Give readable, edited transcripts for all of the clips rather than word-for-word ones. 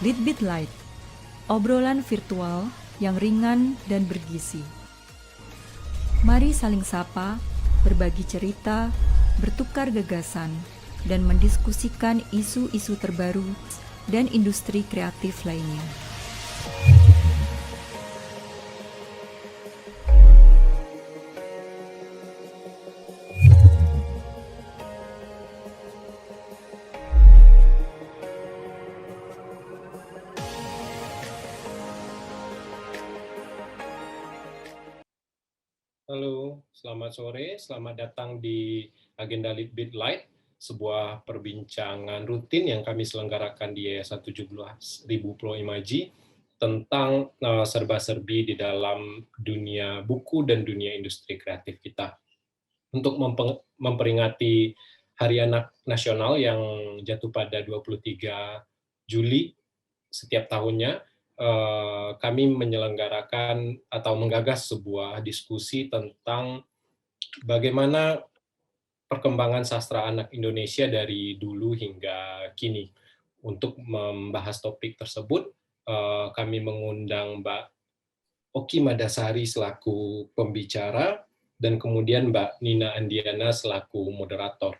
Litbit Light, obrolan virtual yang ringan dan bergizi. Mari saling sapa, berbagi cerita, bertukar gagasan, dan mendiskusikan isu-isu terbaru dan industri kreatif lainnya. Halo, selamat sore. Selamat datang di Agenda Litbit Light, sebuah perbincangan rutin yang kami selenggarakan di Yayasan 17.000 Pulau Imaji tentang serba-serbi di dalam dunia buku dan dunia industri kreatif kita. Untuk memperingati Hari Anak Nasional yang jatuh pada 23 Juli setiap tahunnya, kami menyelenggarakan atau menggagas sebuah diskusi tentang bagaimana perkembangan sastra anak Indonesia dari dulu hingga kini. Untuk membahas topik tersebut, kami mengundang Mbak Oki Madasari selaku pembicara, dan kemudian Mbak Nina Andiana selaku moderator.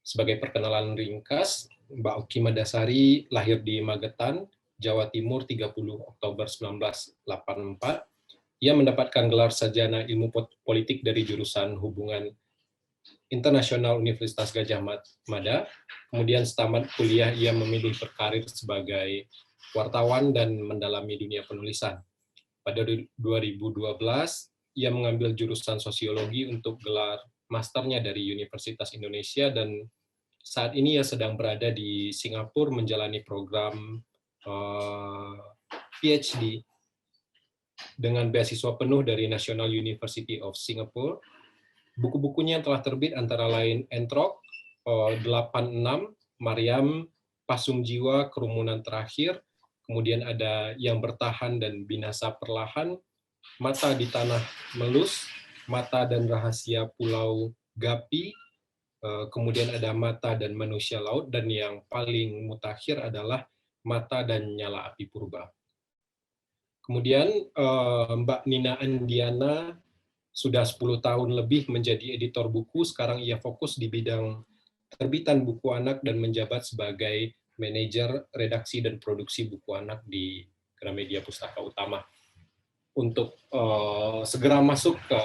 Sebagai perkenalan ringkas, Mbak Oki Madasari lahir di Magetan, Jawa Timur 30 Oktober 1984. Ia mendapatkan gelar sarjana ilmu politik dari jurusan Hubungan Internasional Universitas Gadjah Mada. Kemudian setamat kuliah ia memilih berkarir sebagai wartawan dan mendalami dunia penulisan. Pada 2012, ia mengambil jurusan sosiologi untuk gelar masternya dari Universitas Indonesia, dan saat ini ia sedang berada di Singapura menjalani program PhD dengan beasiswa penuh dari National University of Singapore. Buku-bukunya yang telah terbit antara lain Entrok, 86, Mariam, Pasung Jiwa, Kerumunan Terakhir, kemudian ada Yang Bertahan dan Binasa Perlahan, Mata di Tanah Melus, Mata dan Rahasia Pulau Gapi, kemudian ada Mata dan Manusia Laut, dan yang paling mutakhir adalah Mata dan Nyala Api Purba. Kemudian Mbak Nina Andiana sudah 10 tahun lebih menjadi editor buku. Sekarang ia fokus di bidang terbitan buku anak dan menjabat sebagai manajer redaksi dan produksi buku anak di Gramedia Pustaka Utama. Untuk segera masuk ke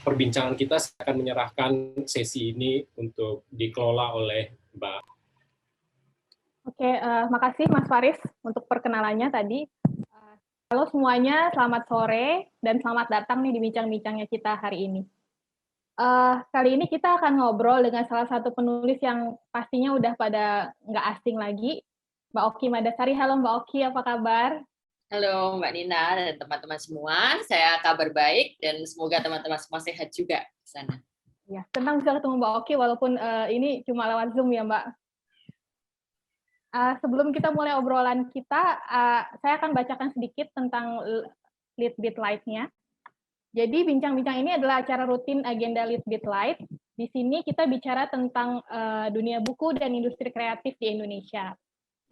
perbincangan kita, saya akan menyerahkan sesi ini untuk dikelola oleh Mbak. Oke, makasih Mas Faris untuk perkenalannya tadi. Halo semuanya, selamat sore dan selamat datang nih di bincang-bincangnya kita hari ini. Kali ini kita akan ngobrol dengan salah satu penulis yang pastinya udah pada nggak asing lagi, Mbak Oki Madasari. Halo Mbak Oki, apa kabar? Halo Mbak Nina dan teman-teman semua, saya kabar baik dan semoga teman-teman semua sehat juga di sana. Ya, senang bisa ketemu Mbak Oki walaupun ini cuma lewat Zoom ya Mbak. Sebelum kita mulai obrolan kita, saya akan bacakan sedikit tentang Litbit Light-nya. Jadi bincang-bincang ini adalah acara rutin agenda Litbit Light. Di sini kita bicara tentang dunia buku dan industri kreatif di Indonesia.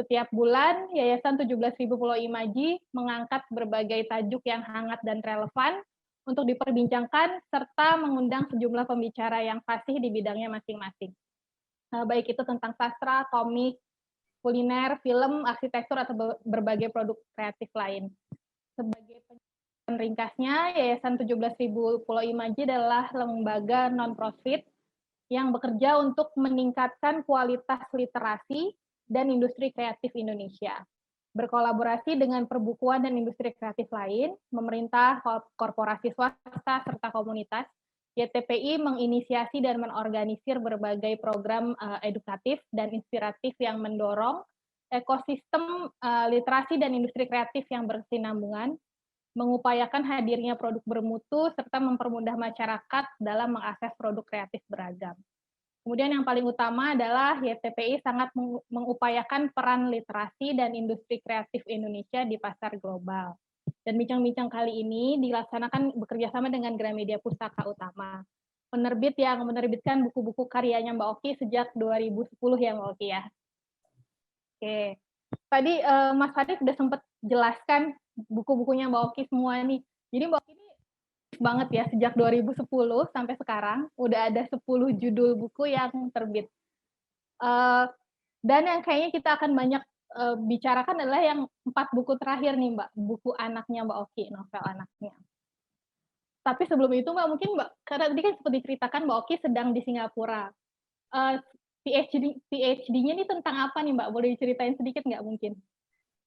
Setiap bulan, Yayasan 17.000 Pulau Imaji mengangkat berbagai tajuk yang hangat dan relevan untuk diperbincangkan, serta mengundang sejumlah pembicara yang fasih di bidangnya masing-masing. Baik itu tentang sastra, komik, kuliner, film, arsitektur, atau berbagai produk kreatif lain. Sebagai penjelasan ringkasnya, Yayasan 17.000 Pulau Imaji adalah lembaga non-profit yang bekerja untuk meningkatkan kualitas literasi dan industri kreatif Indonesia. Berkolaborasi dengan perbukuan dan industri kreatif lain, pemerintah, korporasi swasta, serta komunitas, YTPI menginisiasi dan menorganisir berbagai program edukatif dan inspiratif yang mendorong ekosistem literasi dan industri kreatif yang berkesinambungan, mengupayakan hadirnya produk bermutu, serta mempermudah masyarakat dalam mengakses produk kreatif beragam. Kemudian yang paling utama adalah YTPI sangat mengupayakan peran literasi dan industri kreatif Indonesia di pasar global. Dan bincang-bincang kali ini dilaksanakan bekerjasama dengan Gramedia Pustaka Utama, penerbit yang menerbitkan buku-buku karyanya Mbak Oki sejak 2010 ya Mbak Oki ya. Oke. Tadi Mas Farid udah sempat jelaskan buku-bukunya Mbak Oki semua nih. Jadi Mbak Oki ini banget ya, sejak 2010 sampai sekarang udah ada 10 judul buku yang terbit. Dan yang kayaknya kita akan banyak bicarakan adalah yang 4 buku terakhir nih Mbak, buku anaknya Mbak Oki, novel anaknya. Tapi sebelum itu Mbak, mungkin Mbak, karena tadi kan seperti diceritakan Mbak Oki sedang di Singapura. PhD-nya ini tentang apa nih Mbak? Boleh diceritain sedikit nggak mungkin?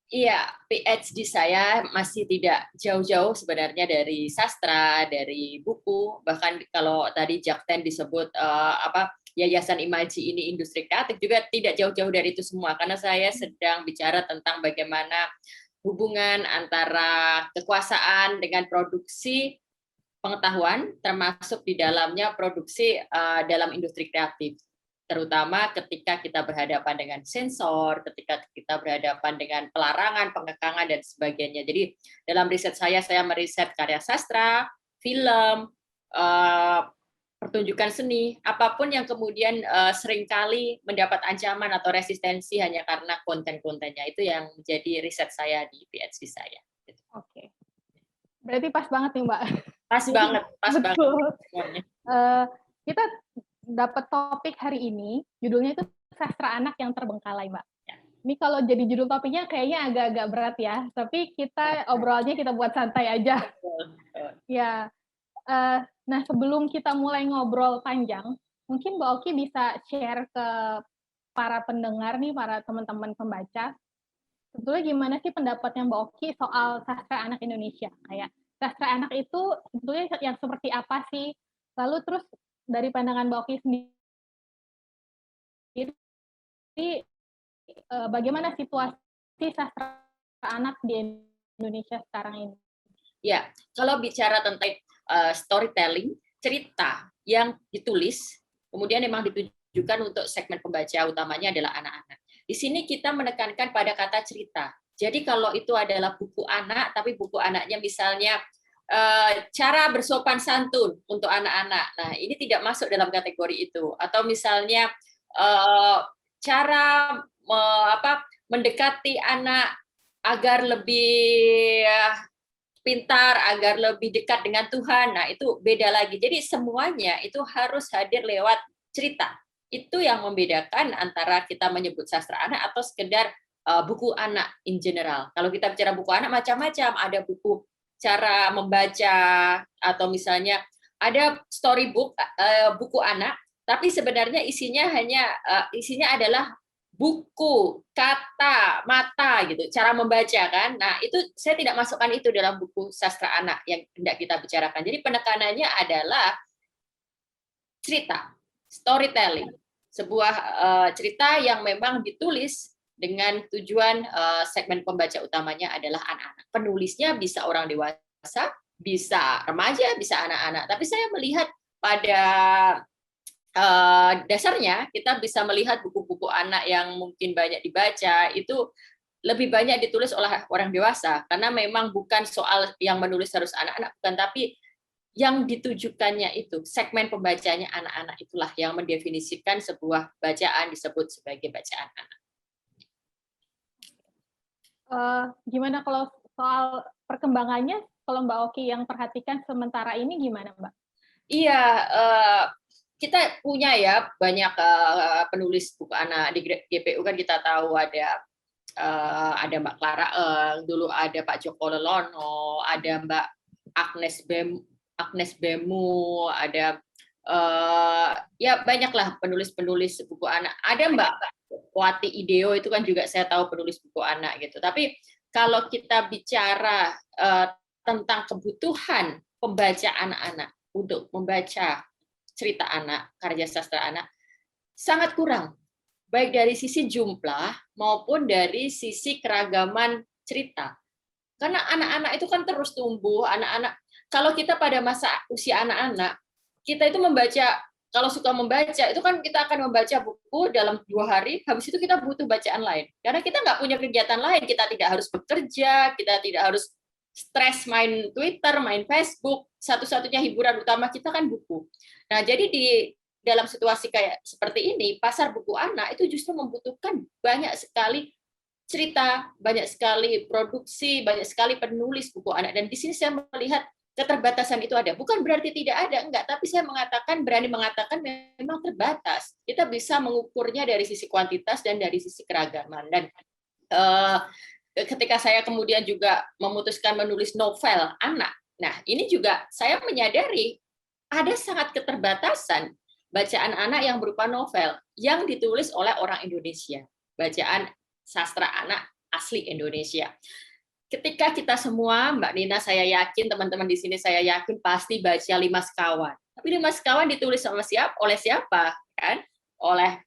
Iya, PhD saya masih tidak jauh-jauh sebenarnya dari sastra, dari buku. Bahkan kalau tadi Jakten disebut Yayasan Imaji ini industri kreatif, juga tidak jauh-jauh dari itu semua. Karena saya sedang bicara tentang bagaimana hubungan antara kekuasaan dengan produksi pengetahuan, termasuk di dalamnya produksi dalam industri kreatif. Terutama ketika kita berhadapan dengan sensor, ketika kita berhadapan dengan pelarangan, pengekangan, dan sebagainya. Jadi dalam riset saya meriset karya sastra, film, pertunjukan seni, apapun yang kemudian seringkali mendapat ancaman atau resistensi hanya karena konten-kontennya. Itu yang menjadi riset saya di PhD saya. Oke. Berarti pas banget nih Mbak. Pas banget. Semuanya. Kita dapat topik hari ini, judulnya itu Sastra Anak yang Terbengkalai, Mbak. Ya. Ini kalau jadi judul topiknya kayaknya agak-agak berat ya, tapi kita obrolnya kita buat santai aja. Ya. Nah, sebelum kita mulai ngobrol panjang, mungkin Mbak Oki bisa share ke para pendengar nih, para teman-teman pembaca, sebetulnya gimana sih pendapatnya Mbak Oki soal sastra anak Indonesia? Kayak sastra anak itu sebetulnya yang seperti apa sih? Lalu terus dari pandangan Mbak Oki sendiri, bagaimana situasi sastra anak di Indonesia sekarang ini? Ya, kalau bicara tentang storytelling, cerita yang ditulis, kemudian memang ditujukan untuk segmen pembaca utamanya adalah anak-anak. Di sini kita menekankan pada kata cerita. Jadi kalau itu adalah buku anak, tapi buku anaknya misalnya cara bersopan santun untuk anak-anak. Nah, ini tidak masuk dalam kategori itu. Atau misalnya cara mendekati anak agar lebih pintar, agar lebih dekat dengan Tuhan. Nah, itu beda lagi. Jadi semuanya itu harus hadir lewat cerita. Itu yang membedakan antara kita menyebut sastra anak atau sekedar buku anak in general. Kalau kita bicara buku anak macam-macam, ada buku cara membaca, atau misalnya ada storybook, buku anak, tapi sebenarnya isinya adalah buku, kata, mata gitu, cara membaca kan. Nah, itu saya tidak masukkan itu dalam buku sastra anak yang hendak kita bicarakan. Jadi penekanannya adalah cerita, storytelling, sebuah cerita yang memang ditulis dengan tujuan segmen pembaca utamanya adalah anak-anak. Penulisnya bisa orang dewasa, bisa remaja, bisa anak-anak. Tapi saya melihat pada dasarnya kita bisa melihat buku-buku anak yang mungkin banyak dibaca itu lebih banyak ditulis oleh orang dewasa, karena memang bukan soal yang menulis harus anak-anak, bukan, tapi yang ditujukannya itu segmen pembacanya anak-anak, itulah yang mendefinisikan sebuah bacaan disebut sebagai bacaan anak. Gimana kalau soal perkembangannya, kalau Mbak Oki yang perhatikan sementara ini gimana, Mbak? Iya, kita punya ya banyak penulis buku anak di GPU kan. Kita tahu ada Mbak Clara Eng, dulu ada Pak Joko Lelono, ada Mbak Agnes Bemu, ada ya banyaklah penulis-penulis buku anak. Ada Mbak Wati Ideo, itu kan juga saya tahu penulis buku anak gitu. Tapi kalau kita bicara tentang kebutuhan pembaca anak-anak untuk membaca cerita anak, karya sastra anak, sangat kurang. Baik dari sisi jumlah maupun dari sisi keragaman cerita. Karena anak-anak itu kan terus tumbuh, anak-anak. Kalau kita pada masa usia anak-anak, kita itu membaca, kalau suka membaca, itu kan kita akan membaca buku dalam 2 hari, habis itu kita butuh bacaan lain. Karena kita nggak punya kegiatan lain, kita tidak harus bekerja, kita tidak harus stres main Twitter, main Facebook, satu-satunya hiburan utama kita kan buku. Nah, jadi di dalam situasi kayak seperti ini, pasar buku anak itu justru membutuhkan banyak sekali cerita, banyak sekali produksi, banyak sekali penulis buku anak. Dan di sini saya melihat keterbatasan itu ada. Bukan berarti tidak ada, enggak. Tapi saya berani mengatakan memang terbatas. Kita bisa mengukurnya dari sisi kuantitas dan dari sisi keragaman. Dan ketika saya kemudian juga memutuskan menulis novel anak, nah ini juga saya menyadari ada sangat keterbatasan bacaan anak yang berupa novel yang ditulis oleh orang Indonesia. Bacaan sastra anak asli Indonesia. Ketika kita semua, Mbak Nina, saya yakin, teman-teman di sini saya yakin pasti baca Lima Sekawan. Tapi Lima Sekawan ditulis oleh siapa? Kan? Oleh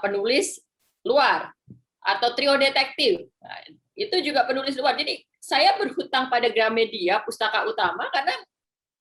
penulis luar atau trio detektif. Nah, itu juga penulis luar. Jadi saya berhutang pada Gramedia, pustaka utama, karena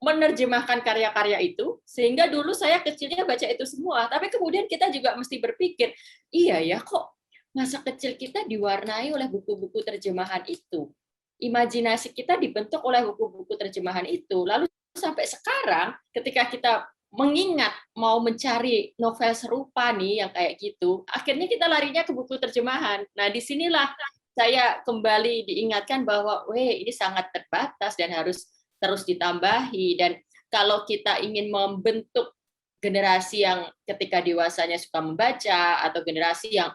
menerjemahkan karya-karya itu, sehingga dulu saya kecilnya baca itu semua. Tapi kemudian kita juga mesti berpikir, iya ya kok masa kecil kita diwarnai oleh buku-buku terjemahan itu. Imajinasi kita dibentuk oleh buku-buku terjemahan itu. Lalu sampai sekarang, ketika kita mengingat mau mencari novel serupa nih yang kayak gitu, akhirnya kita larinya ke buku terjemahan. Nah, disinilah saya kembali diingatkan bahwa, ini sangat terbatas dan harus terus ditambahi. Dan kalau kita ingin membentuk generasi yang ketika dewasanya suka membaca, atau generasi yang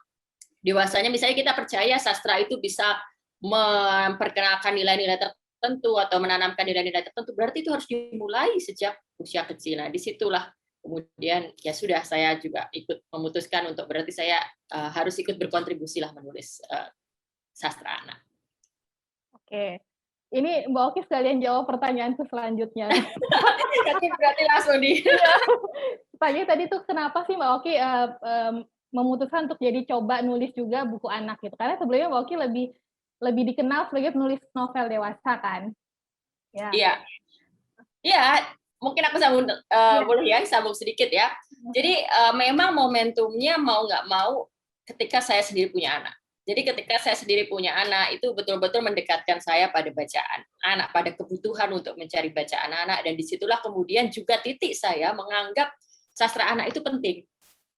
dewasanya, misalnya kita percaya sastra itu bisa memperkenalkan nilai-nilai tertentu atau menanamkan nilai-nilai tertentu, berarti itu harus dimulai sejak usia kecil. Nah, disitulah kemudian ya sudah saya juga ikut memutuskan untuk berarti saya harus ikut berkontribusi lah menulis sastra anak. Oke, ini Mbak Oki sekalian jawab pertanyaanku selanjutnya. Berarti langsung di. Pertanyaan tadi tuh kenapa sih Mbak Oki memutuskan untuk jadi coba nulis juga buku anak gitu? Karena sebelumnya Mbak Oki lebih dikenal sebagai penulis novel dewasa kan? Ya. Iya. Iya, mungkin aku boleh ya sambung sedikit ya. Jadi memang momentumnya mau nggak mau ketika saya sendiri punya anak. Jadi ketika saya sendiri punya anak, itu betul-betul mendekatkan saya pada bacaan anak, pada kebutuhan untuk mencari bacaan anak, dan disitulah kemudian juga titik saya menganggap sastra anak itu penting.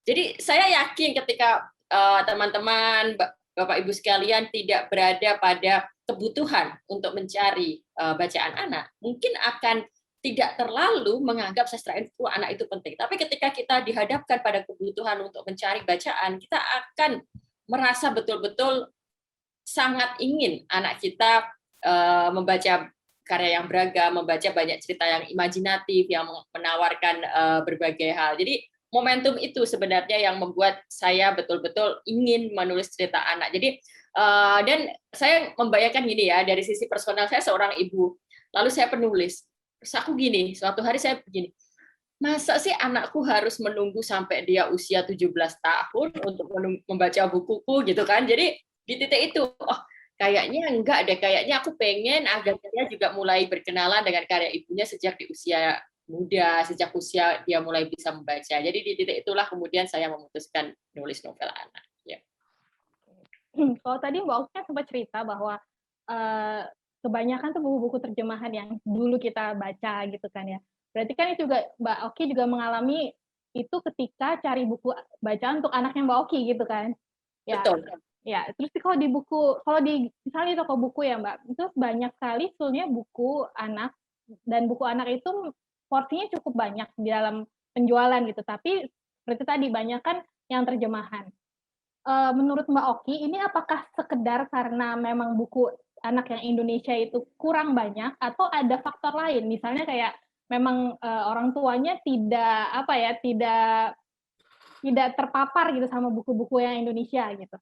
Jadi saya yakin ketika teman-teman, Bapak Ibu sekalian tidak berada pada kebutuhan untuk mencari bacaan anak, mungkin akan tidak terlalu menganggap sastra itu anak itu penting. Tapi ketika kita dihadapkan pada kebutuhan untuk mencari bacaan, kita akan merasa betul-betul sangat ingin anak kita membaca karya yang beragam, membaca banyak cerita yang imajinatif, yang menawarkan berbagai hal. Jadi momentum itu sebenarnya yang membuat saya betul-betul ingin menulis cerita anak. Jadi dan saya membayangkan gini ya, dari sisi personal saya seorang ibu, lalu saya penulis. Terus aku gini, suatu hari saya begini, masa sih anakku harus menunggu sampai dia usia 17 tahun untuk membaca bukuku gitu kan. Jadi di titik itu, kayaknya enggak deh, kayaknya aku pengen agar dia juga mulai berkenalan dengan karya ibunya sejak di usia muda, sejak usia dia mulai bisa membaca. Jadi di titik itulah kemudian saya memutuskan nulis novel anak. Ya. Kalau tadi Mbak Oki sempat cerita bahwa kebanyakan tuh buku-buku terjemahan yang dulu kita baca gitu kan ya. Berarti kan itu juga Mbak Oki juga mengalami itu ketika cari buku bacaan untuk anaknya Mbak Oki gitu kan. Ya. Betul. Ya, terus kalau di misalnya di toko buku ya Mbak, itu banyak sekali sebetulnya buku anak, dan buku anak itu porsinya cukup banyak di dalam penjualan gitu, tapi seperti tadi banyak kan yang terjemahan. Menurut Mbak Oki, ini apakah sekedar karena memang buku anak yang Indonesia itu kurang banyak, atau ada faktor lain, misalnya kayak memang orang tuanya tidak terpapar gitu sama buku-buku yang Indonesia gitu?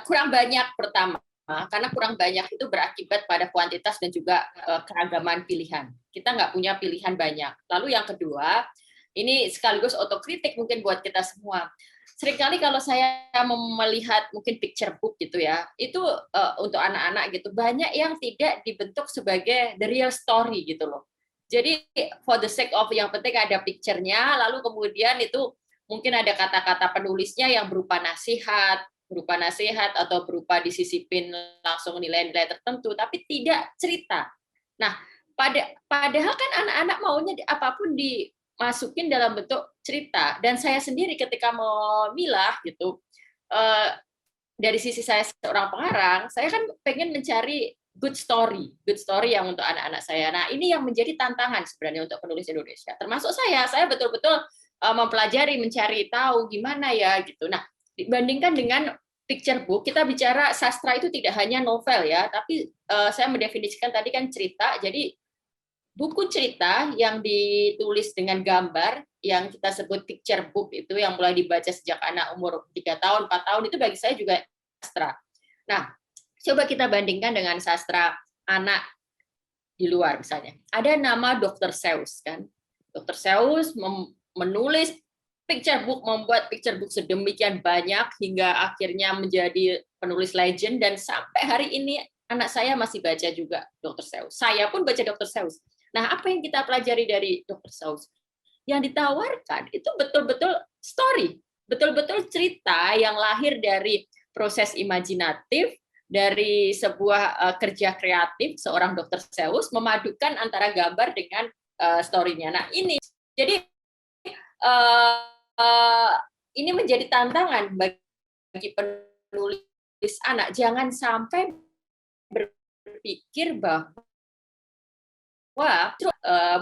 Kurang banyak pertama, karena kurang banyak itu berakibat pada kuantitas dan juga keragaman pilihan. Kita nggak punya pilihan banyak. Lalu yang kedua, ini sekaligus otokritik mungkin buat kita semua. Seringkali kalau saya melihat mungkin picture book gitu ya, itu untuk anak-anak gitu, banyak yang tidak dibentuk sebagai the real story gitu loh. Jadi for the sake of yang penting ada picture-nya, lalu kemudian itu mungkin ada kata-kata penulisnya yang berupa nasihat atau berupa disisipin langsung nilai-nilai tertentu, tapi tidak cerita. Nah, padahal kan anak-anak maunya apapun dimasukin dalam bentuk cerita. Dan saya sendiri ketika memilah gitu, dari sisi saya seorang pengarang, saya kan pengen mencari good story yang untuk anak-anak saya. Nah, ini yang menjadi tantangan sebenarnya untuk penulis Indonesia. Termasuk saya betul-betul mempelajari, mencari tahu gimana ya gitu. Nah, dibandingkan dengan picture book, kita bicara sastra itu tidak hanya novel ya, tapi saya mendefinisikan tadi kan cerita. Jadi buku cerita yang ditulis dengan gambar yang kita sebut picture book itu yang mulai dibaca sejak anak umur 3 tahun, 4 tahun itu bagi saya juga sastra. Nah, coba kita bandingkan dengan sastra anak di luar misalnya. Ada nama Dr. Seuss kan. Dr. Seuss menulis picture book, membuat picture book sedemikian banyak hingga akhirnya menjadi penulis legend dan sampai hari ini anak saya masih baca juga Dr. Seuss. Saya pun baca Dr. Seuss. Nah, apa yang kita pelajari dari Dr. Seuss? Yang ditawarkan itu betul-betul story, betul-betul cerita yang lahir dari proses imajinatif, dari sebuah kerja kreatif seorang Dr. Seuss memadukan antara gambar dengan story-nya. Nah, ini jadi ini menjadi tantangan bagi penulis anak. Jangan sampai berpikir bahwa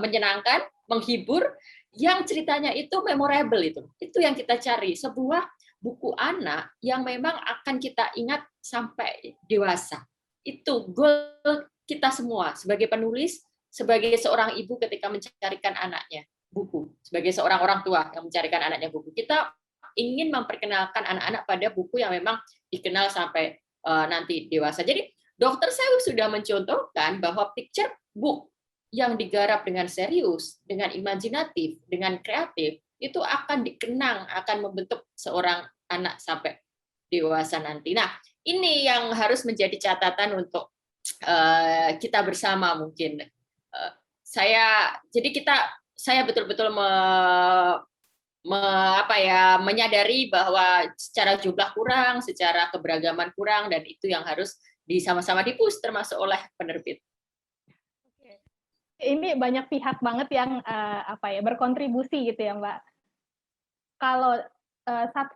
menyenangkan, menghibur, yang ceritanya itu memorable itu yang kita cari, sebuah buku anak yang memang akan kita ingat sampai dewasa. Itu goal kita semua sebagai penulis, sebagai seorang ibu ketika mencarikan anaknya buku, sebagai seorang orang tua yang mencarikan anaknya buku. Kita ingin memperkenalkan anak-anak pada buku yang memang dikenal sampai nanti dewasa. Jadi Dr. Seuss sudah mencontohkan bahwa picture book yang digarap dengan serius, dengan imajinatif, dengan kreatif, itu akan dikenang, akan membentuk seorang anak sampai dewasa nanti. Nah, ini yang harus menjadi catatan untuk kita bersama mungkin. Saya betul-betul menyadari bahwa secara jumlah kurang, secara keberagaman kurang, dan itu yang harus sama-sama di-push termasuk oleh penerbit. Ini banyak pihak banget yang berkontribusi gitu ya, Mbak. Kalau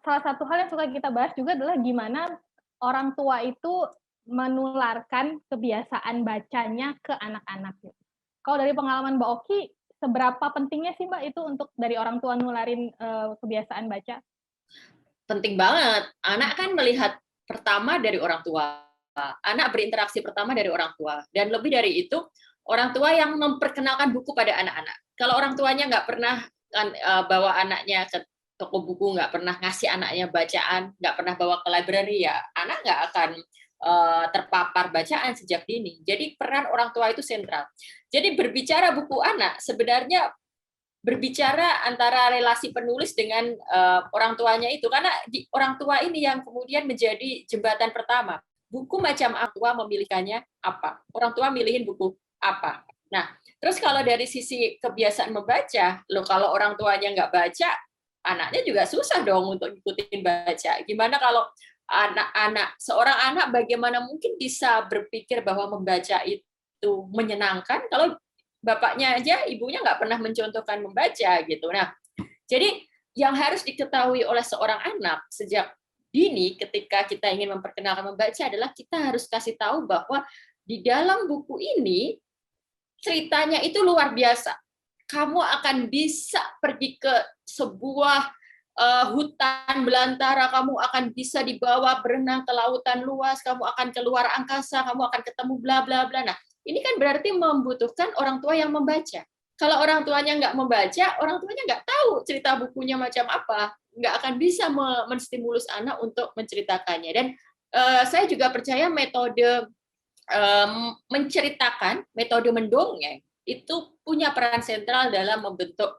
salah satu hal yang suka kita bahas juga adalah gimana orang tua itu menularkan kebiasaan bacanya ke anak-anak. Kalau dari pengalaman Mbak Oki, seberapa pentingnya sih Mbak itu untuk dari orang tua nularin kebiasaan baca? Penting banget. Anak kan melihat pertama dari orang tua. Anak berinteraksi pertama dari orang tua. Dan lebih dari itu, orang tua yang memperkenalkan buku pada anak-anak. Kalau orang tuanya nggak pernah bawa anaknya ke toko buku, nggak pernah ngasih anaknya bacaan, nggak pernah bawa ke library, ya anak nggak akan terpapar bacaan sejak dini. Jadi peran orang tua itu sentral. Jadi berbicara buku anak, sebenarnya berbicara antara relasi penulis dengan orang tuanya itu, karena orang tua ini yang kemudian menjadi jembatan pertama. Buku macam apa memilihkannya apa? Orang tua milihin buku apa? Nah, terus kalau dari sisi kebiasaan membaca, kalau orang tuanya nggak baca, anaknya juga susah dong untuk ikutin baca. Gimana kalau seorang anak bagaimana mungkin bisa berpikir bahwa membaca itu menyenangkan kalau bapaknya aja, ibunya nggak pernah mencontohkan membaca gitu. Nah, jadi yang harus diketahui oleh seorang anak sejak dini ketika kita ingin memperkenalkan membaca adalah kita harus kasih tahu bahwa di dalam buku ini ceritanya itu luar biasa. Kamu akan bisa pergi ke sebuah hutan belantara, kamu akan bisa dibawa berenang ke lautan luas, kamu akan keluar angkasa, kamu akan ketemu bla bla bla. Nah, ini kan berarti membutuhkan orang tua yang membaca. Kalau orang tuanya nggak membaca, orang tuanya nggak tahu cerita bukunya macam apa, nggak akan bisa menstimulus anak untuk menceritakannya. Dan saya juga percaya metode menceritakan, metode mendongeng, itu punya peran sentral dalam membentuk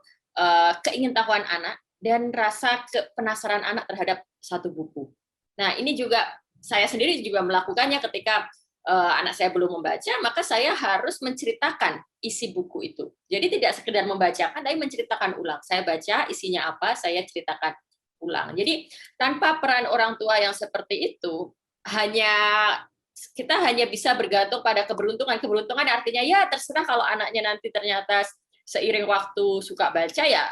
keingintahuan anak dan rasa penasaran anak terhadap satu buku. Nah, ini juga saya sendiri juga melakukannya ketika anak saya belum membaca, maka saya harus menceritakan isi buku itu. Jadi tidak sekedar membacakan, tapi menceritakan ulang. Saya baca isinya apa, saya ceritakan ulang. Jadi tanpa peran orang tua yang seperti itu, kita hanya bisa bergantung pada keberuntungan. Keberuntungan artinya ya terserah kalau anaknya nanti ternyata seiring waktu suka baca, ya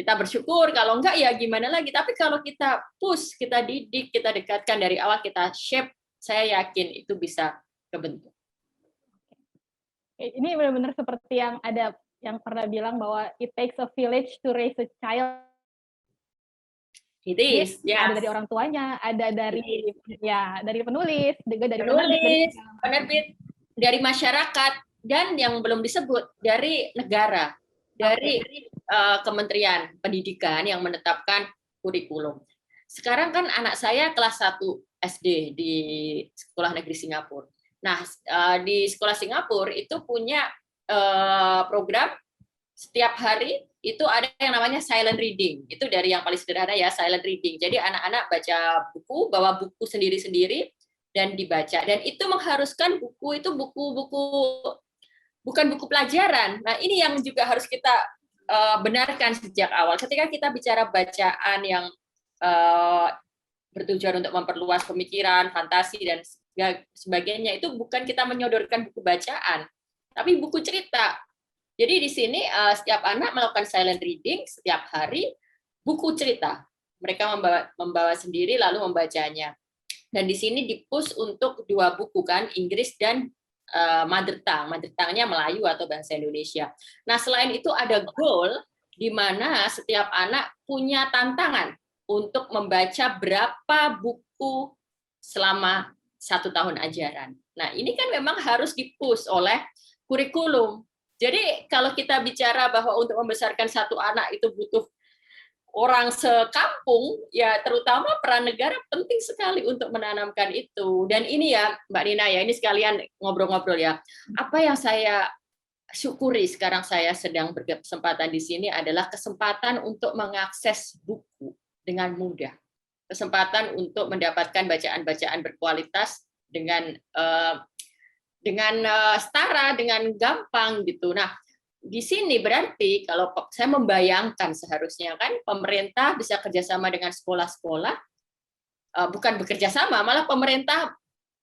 kita bersyukur, kalau enggak ya gimana lagi. Tapi kalau kita push, kita didik, kita dekatkan dari awal, kita shape, saya yakin itu bisa kebentuk. Ini benar-benar seperti yang ada yang pernah bilang bahwa it takes a village to raise a child. It is, ya. Ada dari orang tuanya, ada dari dari penulis, juga dari penerbit, dari masyarakat, dan yang belum disebut dari negara, dari Kementerian Pendidikan yang menetapkan kurikulum. Sekarang kan anak saya kelas 1 SD di Sekolah Negeri Singapura. Nah, di Sekolah Singapura itu punya program setiap hari itu ada yang namanya silent reading. Itu dari yang paling sederhana ya, silent reading. Jadi anak-anak baca buku, bawa buku sendiri-sendiri dan dibaca. Dan itu mengharuskan buku itu buku-buku bukan buku pelajaran. Nah, ini yang juga harus kita benarkan sejak awal. Ketika kita bicara bacaan yang bertujuan untuk memperluas pemikiran, fantasi dan sebagainya, itu bukan kita menyodorkan buku bacaan, tapi buku cerita. Jadi di sini setiap anak melakukan silent reading setiap hari, buku cerita. Mereka membawa sendiri lalu membacanya. Dan di sini di-push untuk 2 buku kan, Inggris dan mother tongue. Mother tongue-nya Melayu atau bahasa Indonesia. Nah, selain itu ada goal di mana setiap anak punya tantangan untuk membaca berapa buku selama 1 tahun ajaran. Nah, ini kan memang harus di-push oleh kurikulum. Jadi kalau kita bicara bahwa untuk membesarkan satu anak itu butuh orang sekampung, ya terutama peran negara penting sekali untuk menanamkan itu. Dan ini ya Mbak Nina ya, ini sekalian ngobrol-ngobrol ya. Apa yang saya syukuri sekarang saya sedang berkesempatan di sini adalah kesempatan untuk mengakses buku dengan mudah. Kesempatan untuk mendapatkan bacaan-bacaan berkualitas dengan setara, dengan gampang gitu. Nah, di sini berarti kalau saya membayangkan seharusnya kan pemerintah bisa kerjasama dengan sekolah-sekolah, bukan bekerja sama, malah pemerintah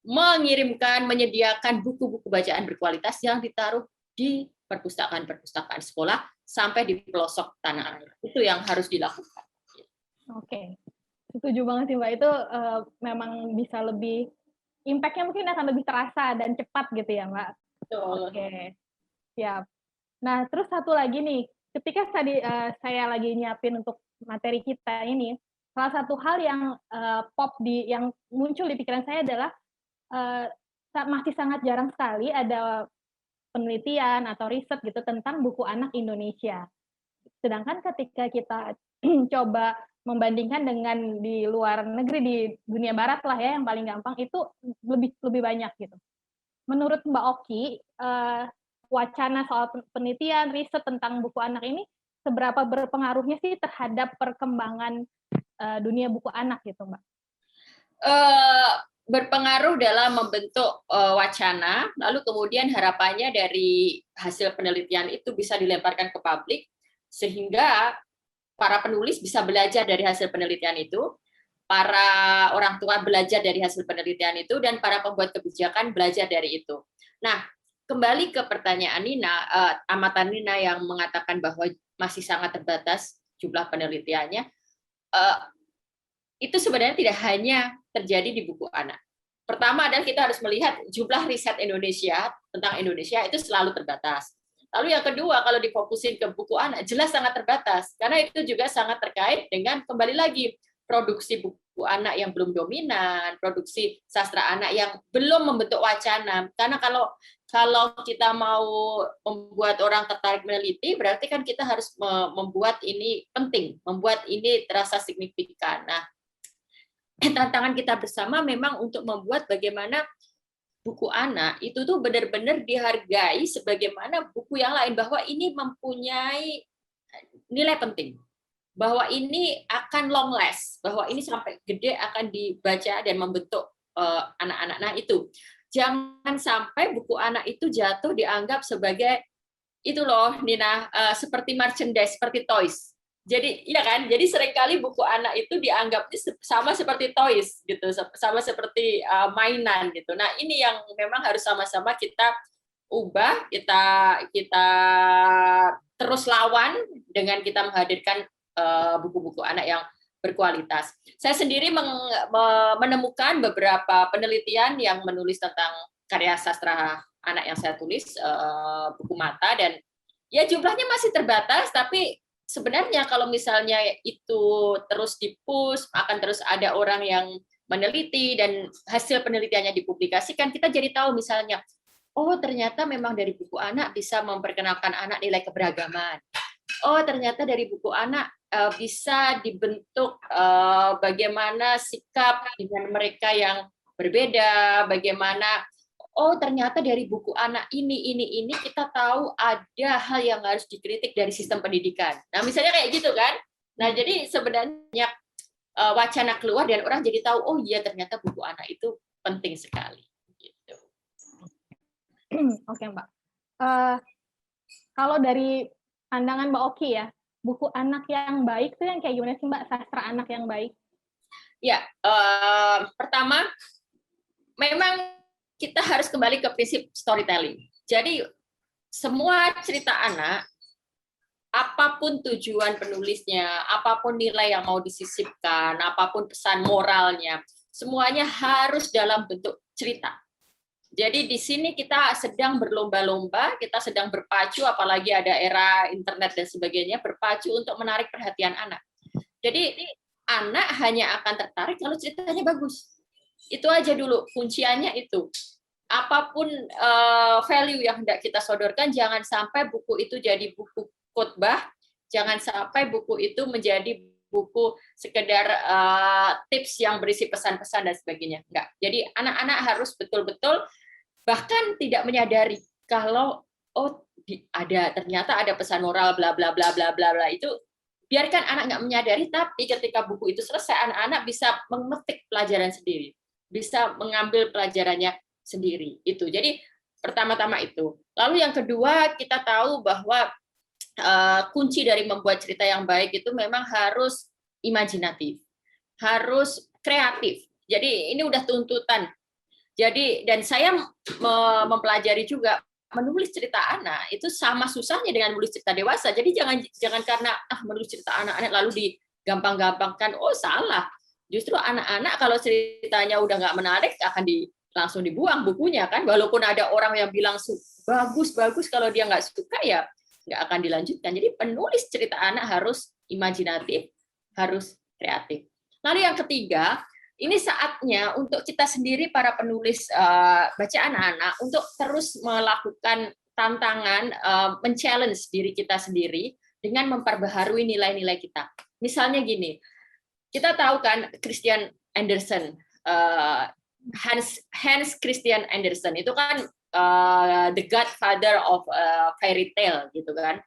mengirimkan, menyediakan buku-buku bacaan berkualitas yang ditaruh di perpustakaan-perpustakaan sekolah sampai di pelosok tanah air. Itu yang harus dilakukan. Oke, setuju banget sih Mbak. Itu memang bisa lebih impact-nya mungkin akan lebih terasa dan cepat gitu ya, Mbak. Betul. Oke, siap. Nah, terus satu lagi nih, ketika tadi saya lagi nyiapin untuk materi kita ini, salah satu hal yang yang muncul di pikiran saya adalah masih sangat jarang sekali ada penelitian atau riset gitu tentang buku anak Indonesia. Sedangkan ketika kita coba membandingkan dengan di luar negeri, di dunia barat lah ya, yang paling gampang itu lebih banyak gitu. Menurut Mbak Oki, wacana soal penelitian, riset tentang buku anak ini seberapa berpengaruhnya sih terhadap perkembangan dunia buku anak gitu, Mbak? Berpengaruh dalam membentuk wacana, lalu kemudian harapannya dari hasil penelitian itu bisa dilemparkan ke publik, sehingga para penulis bisa belajar dari hasil penelitian itu, para orang tua belajar dari hasil penelitian itu, dan para pembuat kebijakan belajar dari itu. Nah, kembali ke pertanyaan Nina, amatan Nina yang mengatakan bahwa masih sangat terbatas jumlah penelitiannya, itu sebenarnya tidak hanya terjadi di buku anak. Pertama adalah kita harus melihat jumlah riset Indonesia tentang Indonesia itu selalu terbatas. Lalu yang kedua, kalau difokusin ke buku anak, jelas sangat terbatas, karena itu juga sangat terkait dengan, kembali lagi, produksi buku anak yang belum dominan, produksi sastra anak yang belum membentuk wacana. Karena kalau kita mau membuat orang tertarik meneliti, berarti kan kita harus membuat ini penting, membuat ini terasa signifikan. Nah, tantangan kita bersama memang untuk membuat bagaimana buku anak itu tuh benar-benar dihargai sebagaimana buku yang lain, bahwa ini mempunyai nilai penting, bahwa ini akan long last, bahwa ini sampai gede akan dibaca dan membentuk anak-anak. Nah, itu jangan sampai buku anak itu jatuh dianggap sebagai itu loh Nina, seperti merchandise, seperti toys. Jadi iya kan, jadi seringkali buku anak itu dianggap sama seperti toys gitu, sama seperti mainan gitu. Nah, ini yang memang harus sama-sama kita ubah, kita terus lawan dengan kita menghadirkan buku-buku anak yang berkualitas. Saya sendiri menemukan beberapa penelitian yang menulis tentang karya sastra anak yang saya tulis, buku mata, dan ya jumlahnya masih terbatas, tapi sebenarnya kalau misalnya itu terus di-push, akan terus ada orang yang meneliti dan hasil penelitiannya dipublikasikan, kita jadi tahu misalnya, oh ternyata memang dari buku anak bisa memperkenalkan anak nilai keberagaman. Oh ternyata dari buku anak bisa dibentuk bagaimana sikap dengan mereka yang berbeda, bagaimana oh ternyata dari buku anak ini kita tahu ada hal yang harus dikritik dari sistem pendidikan. Nah misalnya kayak gitu kan. Nah jadi sebenarnya wacana keluar dan orang jadi tahu oh iya ternyata buku anak itu penting sekali. Gitu. Oke Mbak. Kalau dari pandangan Mbak Oki ya, buku anak yang baik itu yang kayak gimana sih Mbak, sastra anak yang baik? Ya, pertama memang kita harus kembali ke prinsip storytelling. Jadi semua cerita anak, apapun tujuan penulisnya, apapun nilai yang mau disisipkan, apapun pesan moralnya, semuanya harus dalam bentuk cerita. Jadi di sini kita sedang berlomba-lomba, kita sedang berpacu, apalagi ada era internet dan sebagainya, berpacu untuk menarik perhatian anak. Jadi anak hanya akan tertarik kalau ceritanya bagus. Itu aja dulu, kunciannya itu. Apapun value yang hendak kita sodorkan, jangan sampai buku itu jadi buku khotbah, jangan sampai buku itu menjadi buku sekedar tips yang berisi pesan-pesan dan sebagainya. Enggak. Jadi anak-anak harus betul-betul bahkan tidak menyadari kalau ternyata ada pesan moral bla bla bla bla bla bla, itu biarkan anak nggak menyadari, tapi ketika buku itu selesai anak-anak bisa memetik pelajaran sendiri, bisa mengambil pelajarannya sendiri. Itu. Jadi pertama-tama itu. Lalu yang kedua, kita tahu bahwa kunci dari membuat cerita yang baik itu memang harus imajinatif, harus kreatif. Jadi ini udah tuntutan. Jadi dan saya mempelajari juga menulis cerita anak itu sama susahnya dengan menulis cerita dewasa. Jadi jangan karena menulis cerita anak-anak lalu digampang-gampangkan. Oh salah. Justru anak-anak kalau ceritanya udah nggak menarik akan langsung dibuang bukunya kan. Walaupun ada orang yang bilang bagus kalau dia nggak suka ya nggak akan dilanjutkan. Jadi penulis cerita anak harus imajinatif, harus kreatif. Lalu yang ketiga, ini saatnya untuk kita sendiri para penulis bacaan anak untuk terus melakukan tantangan, men-challenge diri kita sendiri dengan memperbaharui nilai-nilai kita. Misalnya gini, kita tahu kan Christian Andersen, Hans Christian Andersen itu kan the godfather of fairy tale gitu kan.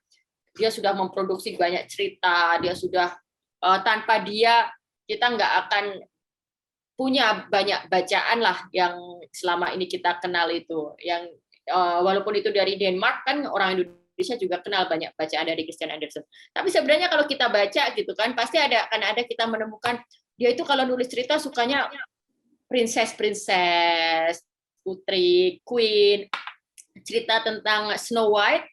Dia sudah memproduksi banyak cerita, dia sudah tanpa dia kita nggak akan punya banyak bacaan lah yang selama ini kita kenal itu. Yang walaupun itu dari Denmark kan orang Indonesia juga kenal banyak bacaan dari Christian Andersen. Tapi sebenarnya kalau kita baca gitu kan pasti akan ada kita menemukan dia itu kalau nulis cerita sukanya princess, putri, queen, cerita tentang Snow White,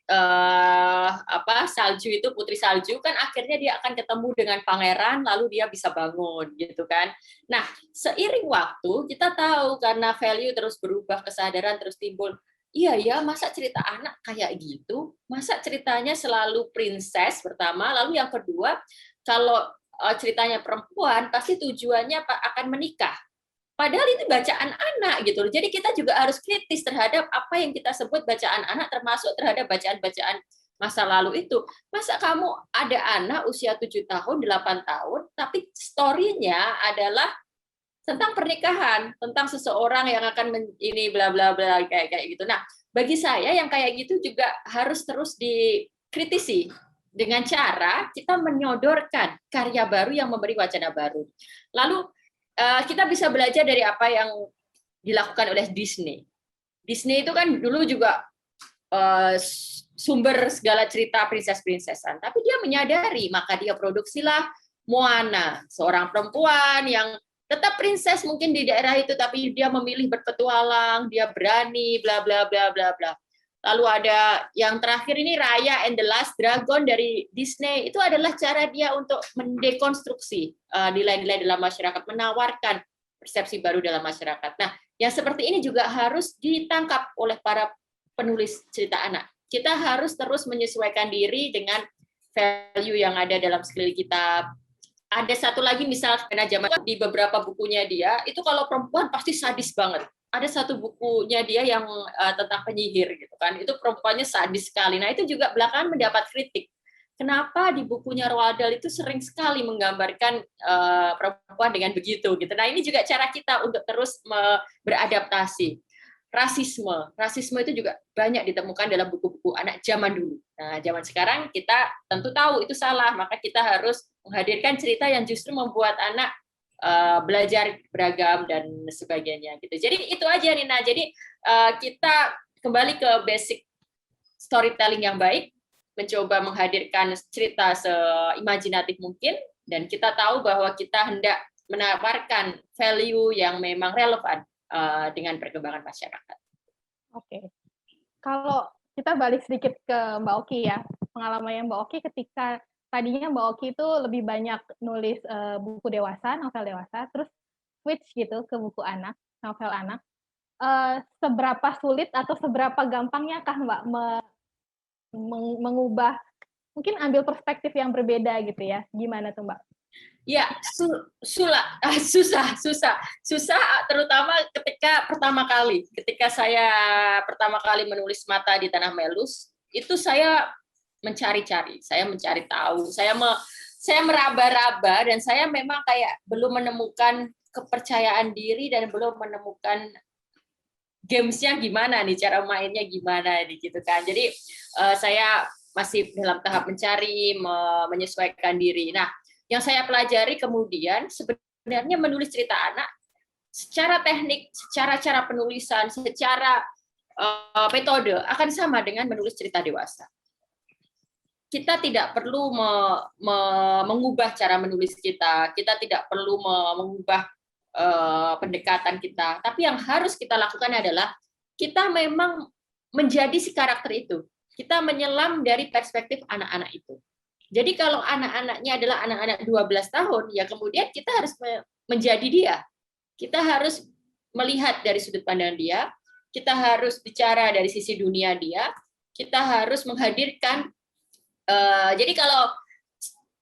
salju itu putri salju kan akhirnya dia akan ketemu dengan pangeran lalu dia bisa bangun gitu kan. Nah seiring waktu kita tahu karena value terus berubah, kesadaran terus timbul. Iya ya masa cerita anak kayak gitu, masa ceritanya selalu princess pertama, lalu yang kedua kalau ceritanya perempuan pasti tujuannya akan menikah. Padahal itu bacaan anak gitu. Jadi kita juga harus kritis terhadap apa yang kita sebut bacaan anak, termasuk terhadap bacaan-bacaan masa lalu itu. Masa kamu ada anak usia 7 tahun, 8 tahun, tapi story-nya adalah tentang pernikahan, tentang seseorang yang akan ini bla bla bla kayak gitu. Nah, bagi saya yang kayak gitu juga harus terus dikritisi dengan cara kita menyodorkan karya baru yang memberi wacana baru. Lalu kita bisa belajar dari apa yang dilakukan oleh Disney. Disney itu kan dulu juga sumber segala cerita princess-princessan, tapi dia menyadari, maka dia produksilah Moana, seorang perempuan yang tetap princess mungkin di daerah itu, tapi dia memilih berpetualang, dia berani, bla bla bla bla bla. Lalu ada yang terakhir ini Raya and the Last Dragon dari Disney. Itu adalah cara dia untuk mendekonstruksi nilai-nilai dalam masyarakat, menawarkan persepsi baru dalam masyarakat. Nah, yang seperti ini juga harus ditangkap oleh para penulis cerita anak. Kita harus terus menyesuaikan diri dengan value yang ada dalam sekeliling kita. Ada satu lagi misal zaman di beberapa bukunya dia, itu kalau perempuan pasti sadis banget. Ada satu bukunya dia yang tentang penyihir gitu kan, itu perempuannya sadis sekali. Nah itu juga belakangan mendapat kritik. Kenapa di bukunya Roald Dahl itu sering sekali menggambarkan perempuan dengan begitu gitu. Nah ini juga cara kita untuk terus beradaptasi. Rasisme itu juga banyak ditemukan dalam buku-buku anak zaman dulu. Nah zaman sekarang kita tentu tahu itu salah, maka kita harus menghadirkan cerita yang justru membuat anak belajar beragam dan sebagainya gitu. Jadi itu aja Nina. Jadi kita kembali ke basic storytelling yang baik, mencoba menghadirkan cerita seimajinatif mungkin, dan kita tahu bahwa kita hendak menawarkan value yang memang relevan dengan perkembangan masyarakat. Oke. Kalau kita balik sedikit ke Mbak Oki ya, pengalaman Mbak Oki ketika tadinya Mbak Oki itu lebih banyak nulis buku dewasa, novel dewasa, terus switch gitu ke buku anak, novel anak. Seberapa sulit atau seberapa gampangnya kah Mbak mengubah, mungkin ambil perspektif yang berbeda gitu ya? Gimana tuh Mbak? Ya, susah, terutama ketika saya pertama kali menulis Mata di Tanah Melus, itu saya mencari tahu, saya meraba-raba, dan saya memang kayak belum menemukan kepercayaan diri dan belum menemukan gamesnya gimana nih, cara mainnya gimana nih gitu kan. Jadi saya masih dalam tahap mencari, menyesuaikan diri. Nah, yang saya pelajari kemudian sebenarnya menulis cerita anak secara teknik, secara cara penulisan, secara metode akan sama dengan menulis cerita dewasa. Kita tidak perlu mengubah cara menulis kita tidak perlu mengubah pendekatan kita, tapi yang harus kita lakukan adalah kita memang menjadi si karakter itu. Kita menyelam dari perspektif anak-anak itu. Jadi kalau anak-anaknya adalah anak-anak 12 tahun, ya kemudian kita harus menjadi dia. Kita harus melihat dari sudut pandang dia, kita harus bicara dari sisi dunia dia, kita harus menghadirkan. Jadi kalau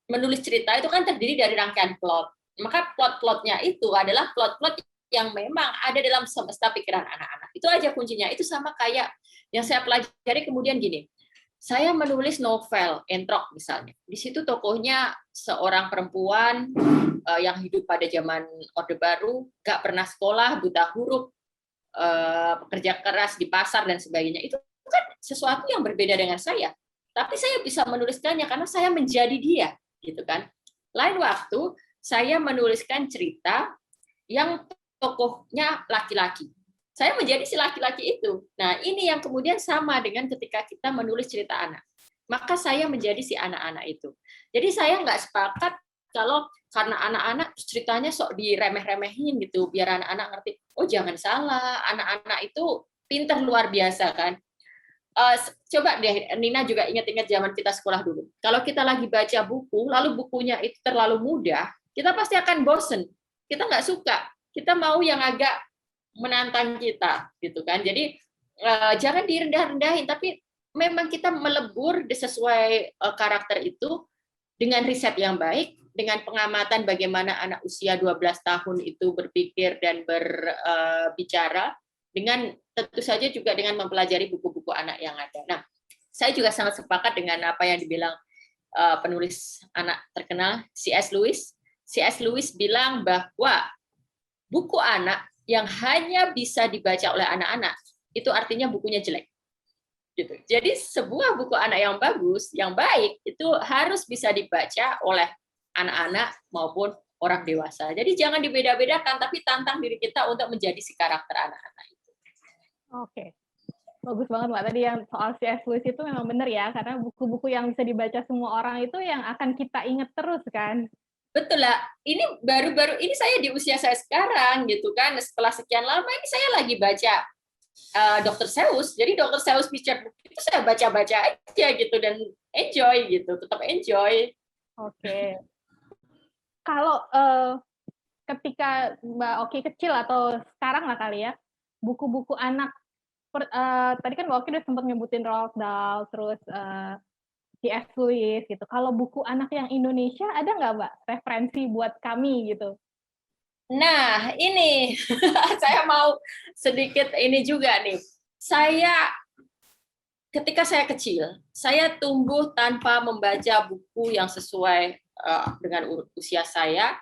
menulis cerita itu kan terdiri dari rangkaian plot. Maka plot-plotnya itu adalah plot-plot yang memang ada dalam semesta pikiran anak-anak. Itu aja kuncinya. Itu sama kayak yang saya pelajari kemudian gini. Saya menulis novel Entrok misalnya. Di situ tokohnya seorang perempuan yang hidup pada zaman Orde Baru, nggak pernah sekolah, buta huruf, pekerja keras di pasar dan sebagainya. Itu kan sesuatu yang berbeda dengan saya. Tapi saya bisa menuliskannya karena saya menjadi dia, gitu kan. Lain waktu saya menuliskan cerita yang tokohnya laki-laki. Saya menjadi si laki-laki itu. Nah, ini yang kemudian sama dengan ketika kita menulis cerita anak. Maka saya menjadi si anak-anak itu. Jadi saya nggak sepakat kalau karena anak-anak ceritanya sok diremeh-remehin gitu, biar anak-anak ngerti, oh jangan salah, anak-anak itu pintar luar biasa kan. Coba deh, Nina juga ingat-ingat zaman kita sekolah dulu. Kalau kita lagi baca buku, lalu bukunya itu terlalu mudah, kita pasti akan bosen. Kita nggak suka. Kita mau yang agak menantang kita, gitu kan. Jadi jangan direndah-rendahin, tapi memang kita melebur sesuai karakter itu dengan riset yang baik, dengan pengamatan bagaimana anak usia 12 tahun itu berpikir dan berbicara, dengan tentu saja juga dengan mempelajari buku-buku anak yang ada. Nah, saya juga sangat sepakat dengan apa yang dibilang penulis anak terkenal C.S. Lewis. C.S. Lewis bilang bahwa buku anak yang hanya bisa dibaca oleh anak-anak itu artinya bukunya jelek. Gitu. Jadi sebuah buku anak yang bagus, yang baik itu harus bisa dibaca oleh anak-anak maupun orang dewasa. Jadi jangan dibeda-bedakan, tapi tantang diri kita untuk menjadi si karakter anak-anak itu. Oke, bagus banget Mbak. Tadi yang soal C.S. Lewis itu memang benar ya, karena buku-buku yang bisa dibaca semua orang itu yang akan kita ingat terus kan. Betul lah. Ini baru-baru ini saya di usia saya sekarang gitu kan, setelah sekian lama ini saya lagi baca Dr. Seuss. Jadi Dr. Seuss bicara buku itu saya baca-baca aja gitu dan enjoy gitu, tetap enjoy. Oke. Kalau ketika Mbak Oki kecil atau sekarang lah kali ya, buku-buku anak, tadi kan Mbak Oki udah sempat nyebutin Roald Dahl, terus C.S. Lewis gitu. Kalau buku anak yang Indonesia ada nggak Mbak referensi buat kami gitu? Nah, ini saya mau sedikit ini juga nih. Ketika saya kecil, saya tumbuh tanpa membaca buku yang sesuai dengan usia saya,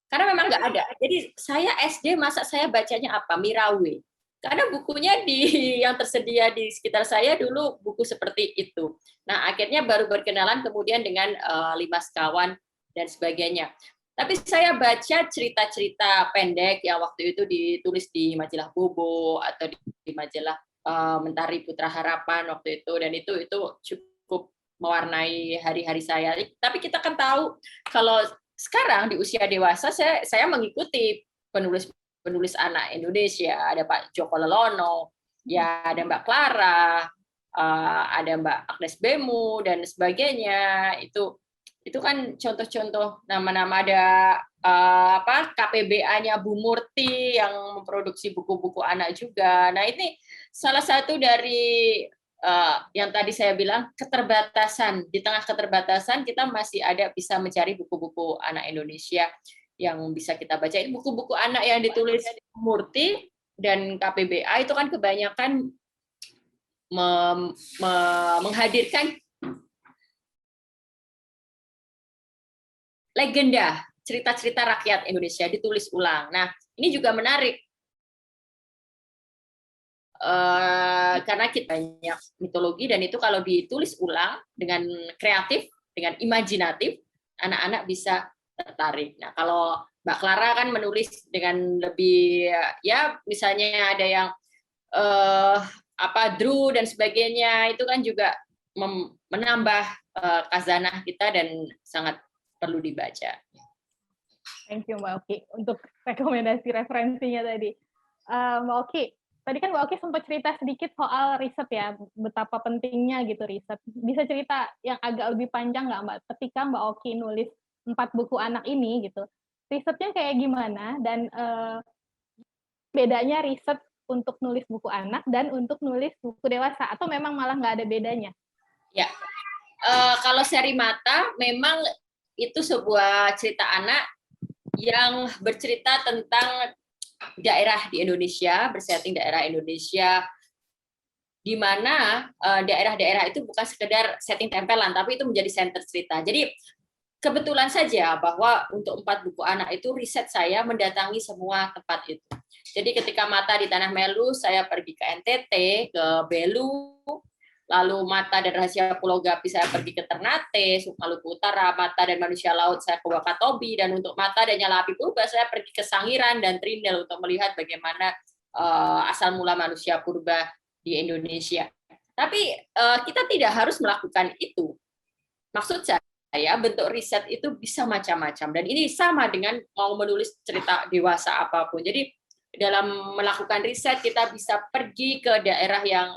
karena memang nggak ada. Jadi saya SD, masa saya bacanya apa? Mirawe. Karena bukunya yang tersedia di sekitar saya dulu buku seperti itu. Nah, akhirnya baru berkenalan kemudian dengan Lima Sekawan dan sebagainya. Tapi saya baca cerita-cerita pendek yang waktu itu ditulis di majalah Bobo atau di majalah Mentari Putra Harapan waktu itu, dan itu cukup mewarnai hari-hari saya. Tapi kita kan tahu kalau sekarang di usia dewasa saya mengikuti penulis anak Indonesia, ada Pak Joko Lelono, ya ada Mbak Clara, ada Mbak Agnes Bemu dan sebagainya. Itu kan contoh-contoh nama-nama, ada KPBA-nya Bu Murti yang memproduksi buku-buku anak juga. Nah, ini salah satu dari yang tadi saya bilang keterbatasan. Di tengah keterbatasan kita masih bisa mencari buku-buku anak Indonesia yang bisa kita baca. Ini buku-buku anak yang ditulis Murti dan KPBA itu kan kebanyakan menghadirkan legenda, cerita-cerita rakyat Indonesia ditulis ulang. Nah, ini juga menarik. Karena kita banyak mitologi, dan itu kalau ditulis ulang dengan kreatif, dengan imajinatif, anak-anak bisa tertarik. Nah, kalau Mbak Clara kan menulis dengan lebih, ya misalnya ada yang Drew dan sebagainya, itu kan juga menambah khazanah kita dan sangat perlu dibaca. Thank you Mbak Oki untuk rekomendasi referensinya tadi. Mbak Oki, tadi kan Mbak Oki sempat cerita sedikit soal riset ya, betapa pentingnya gitu riset. Bisa cerita yang agak lebih panjang nggak Mbak? Ketika Mbak Oki nulis 4 buku anak ini gitu, risetnya kayak gimana, dan bedanya riset untuk nulis buku anak dan untuk nulis buku dewasa, atau memang malah nggak ada bedanya? Ya, kalau Seri Mata memang itu sebuah cerita anak yang bercerita tentang daerah di Indonesia, bersetting daerah Indonesia, di mana daerah-daerah itu bukan sekedar setting tempelan, tapi itu menjadi center cerita. Jadi kebetulan saja bahwa untuk 4 buku anak itu riset saya mendatangi semua tempat itu. Jadi ketika Mata di Tanah Melu, saya pergi ke NTT, ke Belu, lalu Mata dan Rahasia Pulau Gapi saya pergi ke Ternate, Maluku Utara, Mata dan Manusia Laut saya ke Wakatobi, dan untuk Mata dan Nyala Api Purba saya pergi ke Sangiran dan Trindel untuk melihat bagaimana asal mula manusia purba di Indonesia. Tapi kita tidak harus melakukan itu. Maksud saya, bentuk riset itu bisa macam-macam, dan ini sama dengan mau menulis cerita dewasa apapun. Jadi dalam melakukan riset kita bisa pergi ke daerah yang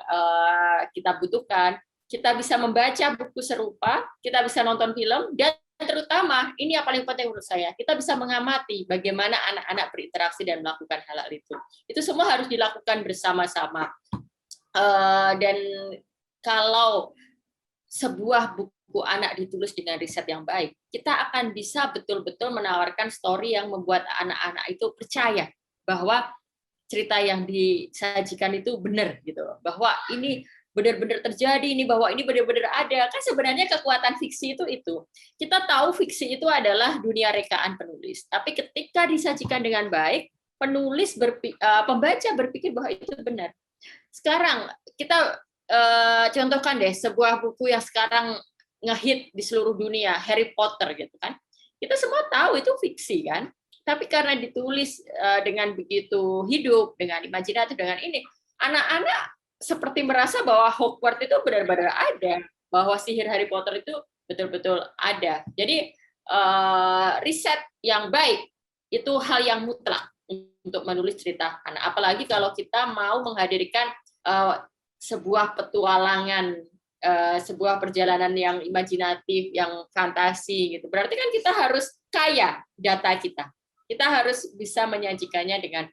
kita butuhkan, kita bisa membaca buku serupa, kita bisa nonton film, dan terutama ini yang paling penting menurut saya, kita bisa mengamati bagaimana anak-anak berinteraksi dan melakukan hal-hal itu. Itu semua harus dilakukan bersama-sama. Dan kalau sebuah buku anak ditulis dengan riset yang baik, kita akan bisa betul-betul menawarkan story yang membuat anak-anak itu percaya bahwa cerita yang disajikan itu benar gitu, bahwa ini benar-benar terjadi, bahwa ini benar-benar ada. Kan sebenarnya kekuatan fiksi itu kita tahu fiksi itu adalah dunia rekaan penulis, tapi ketika disajikan dengan baik, pembaca berpikir bahwa itu benar. Sekarang kita contohkan deh sebuah buku yang sekarang ngehit di seluruh dunia, Harry Potter gitu kan, kita semua tahu itu fiksi kan. Tapi karena ditulis dengan begitu hidup, dengan imajinatif, dengan ini, anak-anak seperti merasa bahwa Hogwarts itu benar-benar ada, bahwa sihir Harry Potter itu betul-betul ada. Jadi riset yang baik itu hal yang mutlak untuk menulis cerita anak. Apalagi kalau kita mau menghadirkan sebuah petualangan, sebuah perjalanan yang imajinatif, yang fantasi gitu. Berarti kan kita harus kaya data kita. Kita harus bisa menyajikannya dengan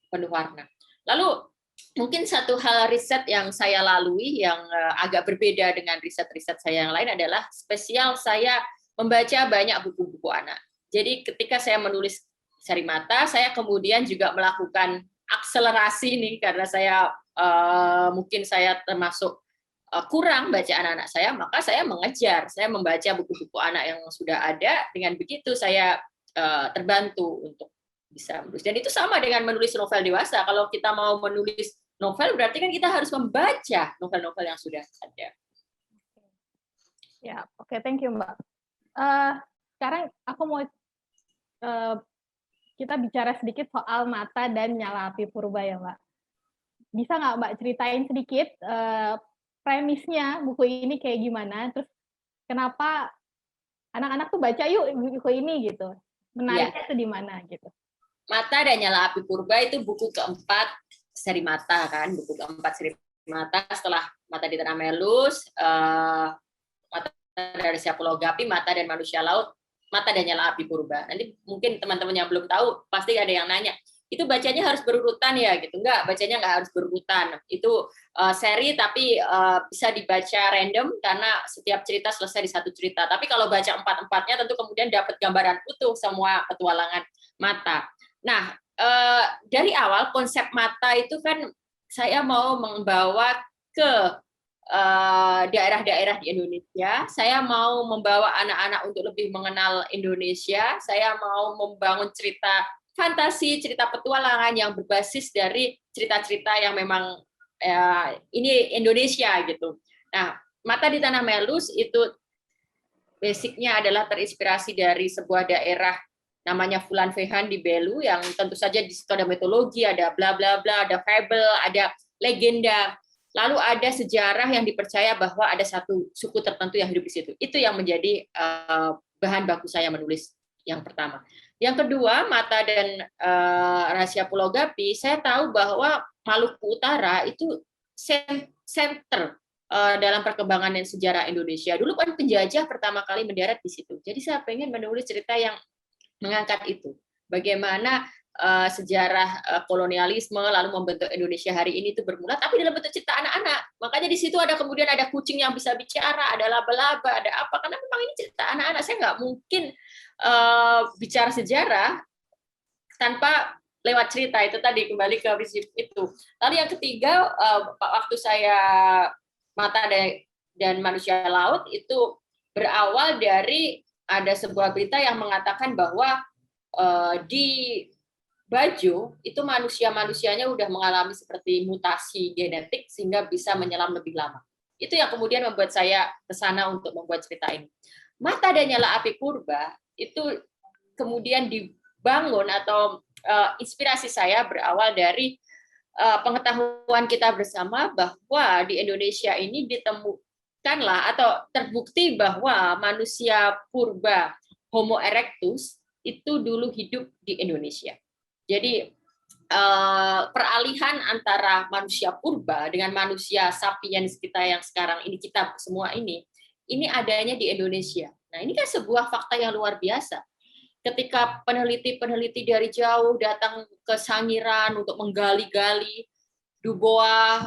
penuh warna. Lalu mungkin satu hal riset yang saya lalui yang agak berbeda dengan riset-riset saya yang lain adalah spesial saya membaca banyak buku-buku anak. Jadi ketika saya menulis seri mata, saya kemudian juga melakukan akselerasi nih karena saya mungkin saya termasuk kurang baca anak-anak saya, maka saya mengejar, saya membaca buku-buku anak yang sudah ada. Dengan begitu saya terbantu untuk bisa menulis. Dan itu sama dengan menulis novel dewasa. Kalau kita mau menulis novel, berarti kan kita harus membaca novel-novel yang sudah ada. Ya, oke, thank you, Mbak. Sekarang aku mau kita bicara sedikit soal Mata dan Nyala Api Purba ya, Mbak. Bisa nggak Mbak ceritain sedikit premisnya buku ini kayak gimana, terus kenapa anak-anak tuh baca yuk buku ini gitu. Menariknya itu di mana gitu. Mata dan Nyala Api Purba itu buku keempat seri Mata kan, buku keempat seri Mata setelah Mata di Tanah Melus, Mata dari Pulau Gapi, Mata dan Manusia Laut, Mata dan Nyala Api Purba. Nanti mungkin teman-teman yang belum tahu pasti ada yang nanya, itu bacanya harus berurutan ya gitu? Enggak, bacanya nggak harus berurutan. Itu seri tapi bisa dibaca random karena setiap cerita selesai di satu cerita. Tapi kalau baca empat-empatnya tentu kemudian dapat gambaran utuh semua petualangan Mata. Nah, dari awal konsep Mata itu kan saya mau membawa ke daerah-daerah di Indonesia. Saya mau membawa anak-anak untuk lebih mengenal Indonesia. Saya mau membangun cerita fantasi, cerita petualangan yang berbasis dari cerita-cerita yang memang ini Indonesia gitu. Nah, Mata di Tanah Melus itu basicnya adalah terinspirasi dari sebuah daerah namanya Fulan Fehan di Belu, yang tentu saja di situ ada mitologi, ada bla bla bla, ada fable, ada legenda. Lalu ada sejarah yang dipercaya bahwa ada satu suku tertentu yang hidup di situ. Itu yang menjadi bahan baku saya menulis yang pertama. Yang kedua, Mata dan Rahasia Pulau Gapi, saya tahu bahwa Maluku Utara itu center dalam perkembangan dan sejarah Indonesia. Dulu kan penjajah pertama kali mendarat di situ. Jadi saya pengen menulis cerita yang mengangkat itu. Bagaimana sejarah kolonialisme lalu membentuk Indonesia hari ini itu bermula, tapi dalam bentuk cerita anak-anak. Makanya di situ ada kemudian ada kucing yang bisa bicara, ada laba-laba, ada apa, karena memang ini cerita anak-anak. Saya nggak mungkin bicara sejarah tanpa lewat cerita. Itu tadi kembali ke prinsip itu. Lalu yang ketiga, waktu saya Mata dan Manusia Laut itu berawal dari ada sebuah berita yang mengatakan bahwa di Bajo itu manusia-manusianya udah mengalami seperti mutasi genetik sehingga bisa menyelam lebih lama. Itu yang kemudian membuat saya ke sana untuk membuat cerita ini. Mata dan Nyala Api Purba itu kemudian dibangun atau inspirasi saya berawal dari pengetahuan kita bersama bahwa di Indonesia ini ditemukanlah atau terbukti bahwa manusia purba Homo erectus itu dulu hidup di Indonesia. Jadi peralihan antara manusia purba dengan manusia sapiens kita yang sekarang ini, kita semua ini adanya di Indonesia. Nah, ini kan sebuah fakta yang luar biasa. Ketika peneliti-peneliti dari jauh datang ke Sangiran untuk menggali-gali, Dubois,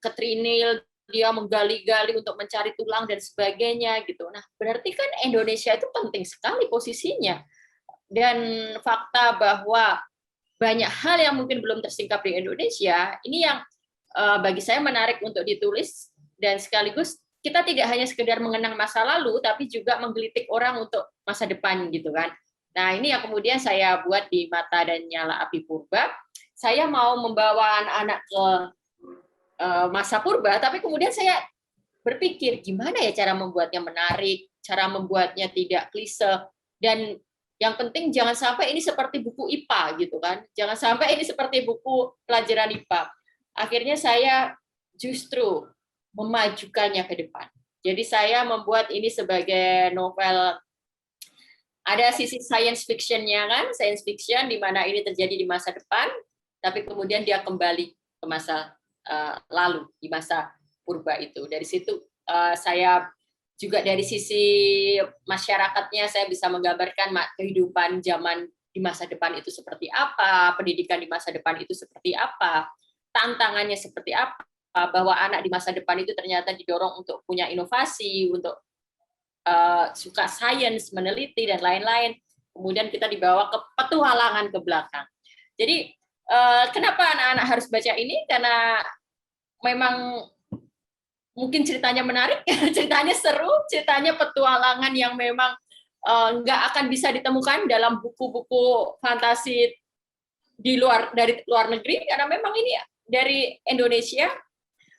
ke Trinil, dia menggali-gali untuk mencari tulang dan sebagainya gitu. Nah, berarti kan Indonesia itu penting sekali posisinya. Dan fakta bahwa banyak hal yang mungkin belum tersingkap di Indonesia, ini yang bagi saya menarik untuk ditulis, dan sekaligus kita tidak hanya sekedar mengenang masa lalu, tapi juga menggelitik orang untuk masa depan gitu kan. Nah, ini yang kemudian saya buat di Mata dan Nyala Api Purba. Saya mau membawa anak-anak ke masa purba, tapi kemudian saya berpikir gimana ya cara membuatnya menarik, cara membuatnya tidak klise, dan yang penting jangan sampai ini seperti buku IPA gitu kan, jangan sampai ini seperti buku pelajaran IPA. Akhirnya saya justru memajukannya ke depan. Jadi saya membuat ini sebagai novel, ada sisi science fiction-nya kan, science fiction di mana ini terjadi di masa depan, tapi kemudian dia kembali ke masa lalu di masa purba itu. Dari situ saya juga dari sisi masyarakatnya saya bisa menggambarkan kehidupan zaman di masa depan itu seperti apa, pendidikan di masa depan itu seperti apa, tantangannya seperti apa, bahwa anak di masa depan itu ternyata didorong untuk punya inovasi, untuk suka sains, meneliti, dan lain-lain. Kemudian kita dibawa ke petualangan ke belakang. Jadi kenapa anak-anak harus baca ini? Karena memang mungkin ceritanya menarik, ceritanya seru, ceritanya petualangan yang memang nggak akan bisa ditemukan dalam buku-buku fantasi dari luar negeri, karena memang ini dari Indonesia,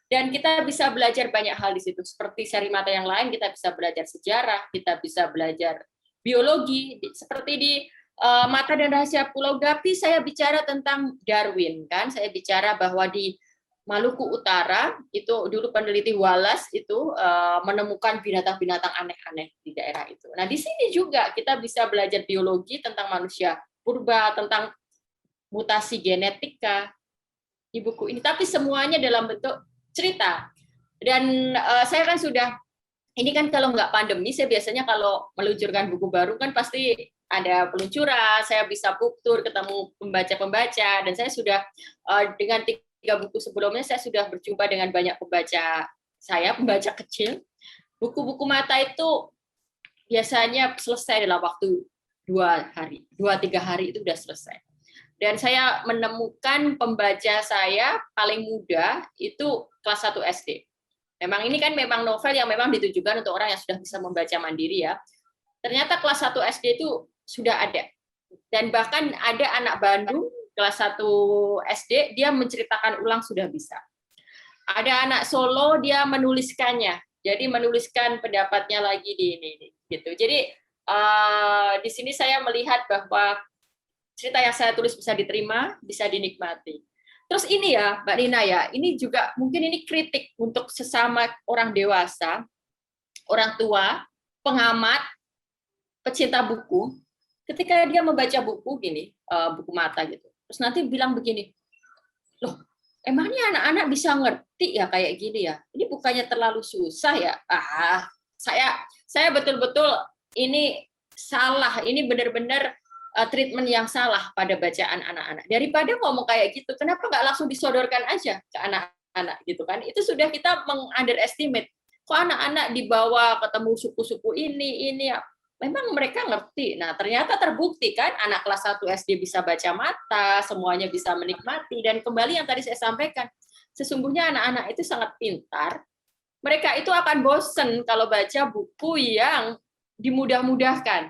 dan kita bisa belajar banyak hal di situ. Seperti seri mata yang lain, kita bisa belajar sejarah, kita bisa belajar biologi. Seperti di Mata dan Rahasia Pulau Gapi, saya bicara tentang Darwin, kan? Saya bicara bahwa di Maluku Utara itu dulu peneliti Wallace itu menemukan binatang-binatang aneh-aneh di daerah itu. Nah, di sini juga kita bisa belajar biologi tentang manusia purba, tentang mutasi genetika di buku ini, tapi semuanya dalam bentuk cerita. Dan saya kan sudah, ini kan kalau nggak pandemi, saya biasanya kalau meluncurkan buku baru kan pasti ada peluncuran, saya bisa book tour, ketemu pembaca-pembaca, dan saya sudah dengan 3 buku sebelumnya saya sudah berjumpa dengan banyak pembaca saya, pembaca kecil. Buku-buku mata itu biasanya selesai dalam waktu 2-3 hari itu sudah selesai. Dan saya menemukan pembaca saya paling muda itu kelas 1 SD. Memang ini kan memang novel yang memang ditujukan untuk orang yang sudah bisa membaca mandiri ya. Ternyata kelas 1 SD itu sudah ada. Dan bahkan ada anak Bandung kelas 1 SD, dia menceritakan ulang sudah bisa. Ada anak Solo, dia menuliskannya. Jadi menuliskan pendapatnya lagi di ini gitu. Jadi di sini saya melihat bahwa cerita yang saya tulis bisa diterima, bisa dinikmati. Terus ini ya, Mbak Nina ya, ini juga mungkin ini kritik untuk sesama orang dewasa, orang tua, pengamat, pecinta buku. Ketika dia membaca buku gini, buku mata gitu, terus nanti bilang begini, loh, emangnya anak-anak bisa ngerti ya kayak gini ya? Ini bukannya terlalu susah ya? Saya betul-betul ini salah, ini benar-benar treatment yang salah pada bacaan anak-anak. Daripada ngomong kayak gitu, kenapa nggak langsung disodorkan aja ke anak-anak gitu kan? Itu sudah kita meng-underestimate. Kok anak-anak dibawa ketemu suku-suku ini ya? Memang mereka ngerti. Nah, ternyata terbukti kan anak kelas 1 SD bisa baca mata, semuanya bisa menikmati. Dan kembali yang tadi saya sampaikan, sesungguhnya anak-anak itu sangat pintar. Mereka itu akan bosen kalau baca buku yang dimudah-mudahkan.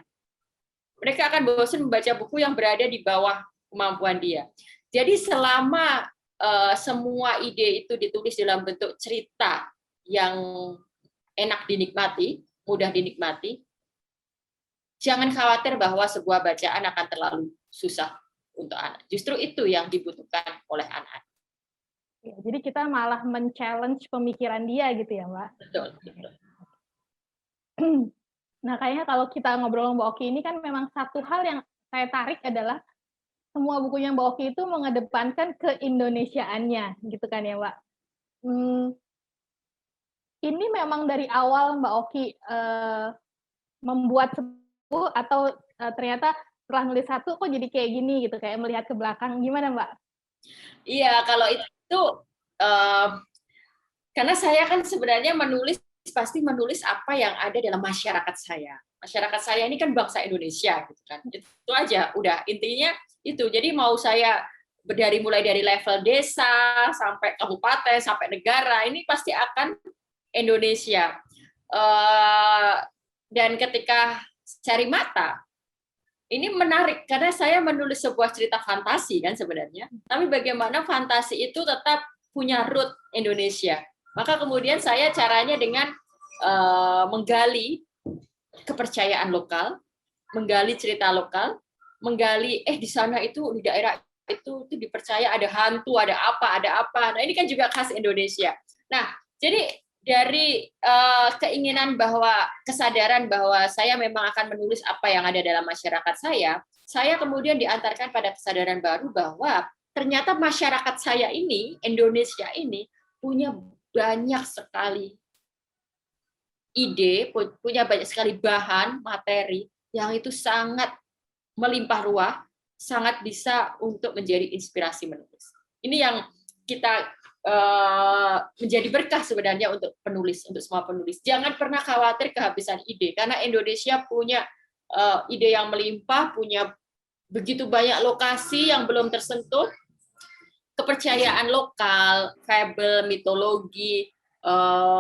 Mereka akan bosen membaca buku yang berada di bawah kemampuan dia. Jadi selama semua ide itu ditulis dalam bentuk cerita yang enak dinikmati, mudah dinikmati, jangan khawatir bahwa sebuah bacaan akan terlalu susah untuk anak. Justru itu yang dibutuhkan oleh anak. Ya, jadi kita malah men-challenge pemikiran dia gitu ya, Mbak? Betul. Nah, kayaknya kalau kita ngobrol sama Mbak Oki ini kan memang satu hal yang saya tarik adalah semua bukunya Mbak Oki itu mengedepankan keindonesiaannya, gitu kan ya, Mbak? Ini memang dari awal Mbak Oki membuat atau ternyata setelah nulis satu kok jadi kayak gini gitu, kayak melihat ke belakang, gimana Mbak? Iya, kalau itu karena saya kan sebenarnya pasti menulis apa yang ada dalam masyarakat saya. Masyarakat saya ini kan bangsa Indonesia gitu kan. Itu aja, udah intinya itu. Jadi mau saya mulai dari level desa sampai kabupaten sampai negara, ini pasti akan Indonesia. Dan ketika Cari Mata, ini menarik karena saya menulis sebuah cerita fantasi kan sebenarnya, tapi bagaimana fantasi itu tetap punya root Indonesia. Maka kemudian saya caranya dengan menggali kepercayaan lokal, menggali cerita lokal, menggali di sana itu di daerah itu dipercaya ada hantu, ada apa. Nah, ini kan juga khas Indonesia. Nah, jadi dari keinginan kesadaran bahwa saya memang akan menulis apa yang ada dalam masyarakat saya kemudian diantarkan pada kesadaran baru bahwa ternyata masyarakat saya ini, Indonesia ini, punya banyak sekali ide, punya banyak sekali bahan, materi, yang itu sangat melimpah ruah, sangat bisa untuk menjadi inspirasi menulis. Ini yang kita menjadi berkah sebenarnya untuk penulis, untuk semua penulis. Jangan pernah khawatir kehabisan ide, karena Indonesia punya ide yang melimpah, punya begitu banyak lokasi yang belum tersentuh, kepercayaan lokal, fabel, mitologi,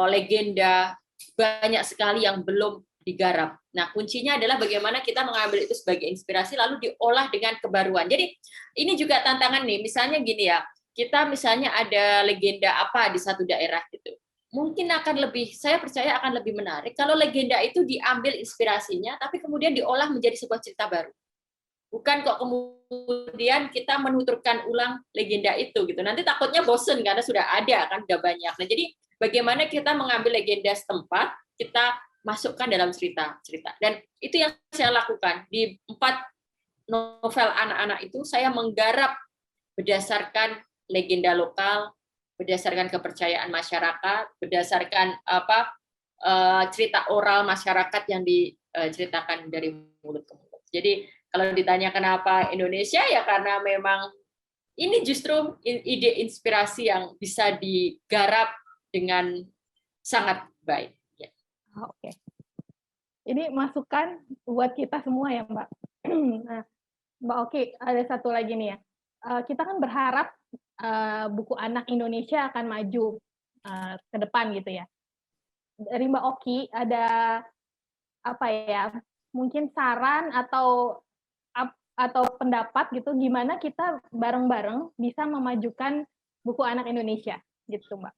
legenda, banyak sekali yang belum digarap. Nah, kuncinya adalah bagaimana kita mengambil itu sebagai inspirasi, lalu diolah dengan kebaruan. Jadi, ini juga tantangan nih, misalnya gini ya, kita misalnya ada legenda apa di satu daerah gitu. Mungkin akan lebih, saya percaya akan lebih menarik kalau legenda itu diambil inspirasinya, tapi kemudian diolah menjadi sebuah cerita baru. Bukan kok kemudian kita menuturkan ulang legenda itu gitu. Nanti takutnya bosen karena sudah ada kan, sudah banyak. Nah, jadi bagaimana kita mengambil legenda setempat, kita masukkan dalam cerita-cerita. Dan itu yang saya lakukan di 4 novel anak-anak itu, saya menggarap berdasarkan legenda lokal, berdasarkan kepercayaan masyarakat, berdasarkan cerita oral masyarakat yang diceritakan dari mulut ke mulut. Jadi kalau ditanya kenapa Indonesia, ya karena memang ini justru ide inspirasi yang bisa digarap dengan sangat baik. Ya. Oke. Ini masukan buat kita semua ya, Mbak. Nah, Mbak Oki, ada satu lagi nih ya. Kita kan berharap buku anak Indonesia akan maju ke depan gitu ya. Dari Mbak Oki ada apa ya? Mungkin saran atau pendapat gitu, gimana kita bareng-bareng bisa memajukan buku anak Indonesia gitu, Mbak?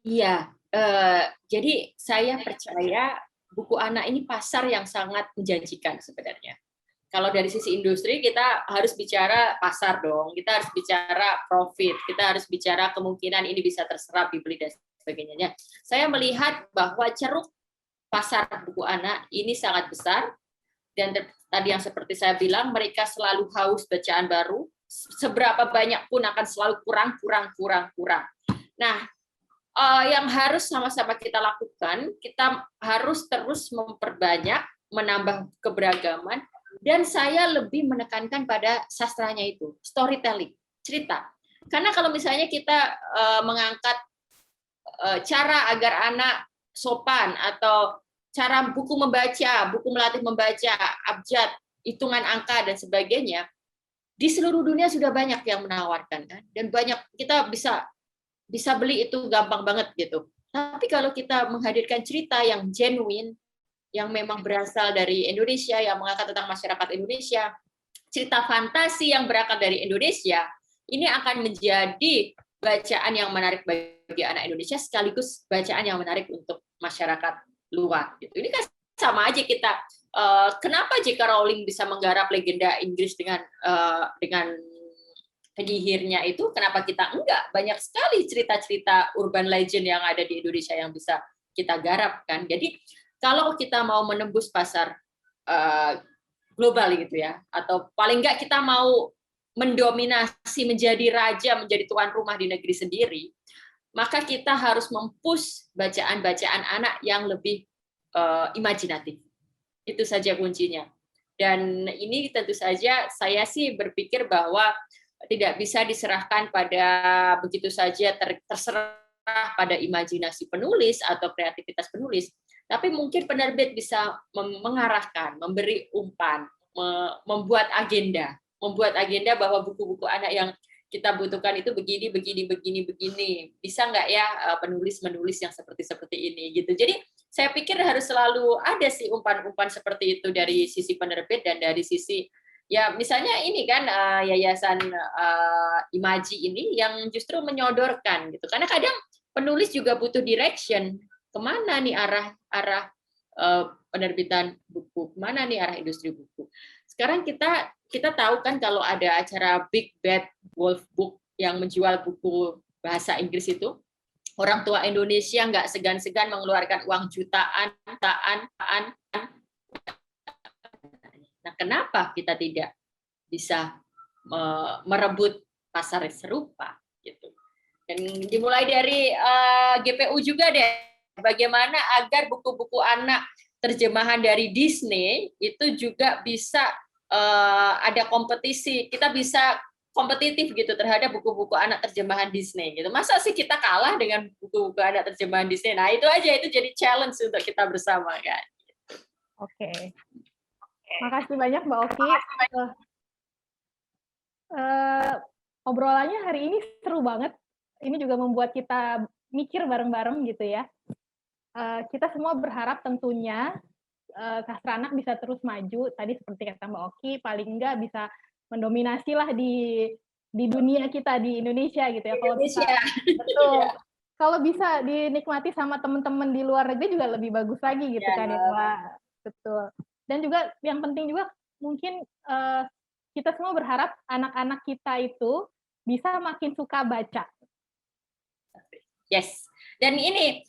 Iya, jadi saya percaya buku anak ini pasar yang sangat menjanjikan sebenarnya. Kalau dari sisi industri, kita harus bicara pasar dong, kita harus bicara profit, kita harus bicara kemungkinan ini bisa terserap, dibeli, dan sebagainya. Saya melihat bahwa ceruk pasar buku anak ini sangat besar, dan tadi yang seperti saya bilang, mereka selalu haus bacaan baru, seberapa banyak pun akan selalu kurang. Nah, yang harus sama-sama kita lakukan, kita harus terus memperbanyak, menambah keberagaman, dan saya lebih menekankan pada sastranya itu, storytelling, cerita. Karena kalau misalnya kita mengangkat cara agar anak sopan, atau cara buku membaca, buku melatih membaca, abjad, hitungan angka, dan sebagainya, di seluruh dunia sudah banyak yang menawarkan, kan? Dan banyak, kita bisa beli itu gampang banget gitu. Tapi kalau kita menghadirkan cerita yang genuine, yang memang berasal dari Indonesia, yang mengangkat tentang masyarakat Indonesia, cerita fantasi yang berangkat dari Indonesia, ini akan menjadi bacaan yang menarik bagi anak Indonesia, sekaligus bacaan yang menarik untuk masyarakat luar. Gitu. Ini kan sama aja kita. Kenapa J.K. Rowling bisa menggarap legenda Inggris dengan penyihirnya itu, kenapa kita enggak? Banyak sekali cerita-cerita urban legend yang ada di Indonesia yang bisa kita garap, kan. Jadi kalau kita mau menembus pasar global gitu ya, atau paling enggak kita mau mendominasi, menjadi raja, menjadi tuan rumah di negeri sendiri, maka kita harus mempush bacaan-bacaan anak yang lebih imajinatif. Itu saja kuncinya. Dan ini tentu saja saya sih berpikir bahwa tidak bisa diserahkan pada begitu saja terserah pada imajinasi penulis atau kreativitas penulis, tapi mungkin penerbit bisa mengarahkan, memberi umpan, membuat agenda bahwa buku-buku anak yang kita butuhkan itu begini. Bisa nggak ya penulis yang seperti ini gitu. Jadi saya pikir harus selalu ada sih umpan-umpan seperti itu dari sisi penerbit dan dari sisi, ya misalnya ini kan yayasan Imaji ini yang justru menyodorkan gitu. Karena kadang penulis juga butuh direction, kemana nih arah penerbitan buku, kemana nih arah industri buku. Sekarang kita tahu kan kalau ada acara Big Bad Wolf Book yang menjual buku bahasa Inggris itu, orang tua Indonesia nggak segan-segan mengeluarkan uang jutaan. Nah, kenapa kita tidak bisa merebut pasar serupa gitu. Dan dimulai dari GPU juga deh, bagaimana agar buku-buku anak terjemahan dari Disney itu juga bisa ada kompetisi, kita bisa kompetitif gitu terhadap buku-buku anak terjemahan Disney gitu. Masa sih kita kalah dengan buku-buku anak terjemahan Disney? Nah, itu aja, itu jadi challenge untuk kita bersama kan. Oke. Makasih banyak Mbak Oki. Obrolannya hari ini seru banget. Ini juga membuat kita mikir bareng-bareng gitu ya. Kita semua berharap tentunya Sastra Anak bisa terus maju. Tadi seperti kata Mbak Oki, paling enggak bisa mendominasi lah di dunia kita di Indonesia gitu ya. Kalau bisa, betul. Kalau bisa dinikmati sama teman-teman di luar negeri juga lebih bagus lagi gitu kan ya Mbak. Betul. Dan juga yang penting juga mungkin kita semua berharap anak-anak kita itu bisa makin suka baca. Yes. Dan ini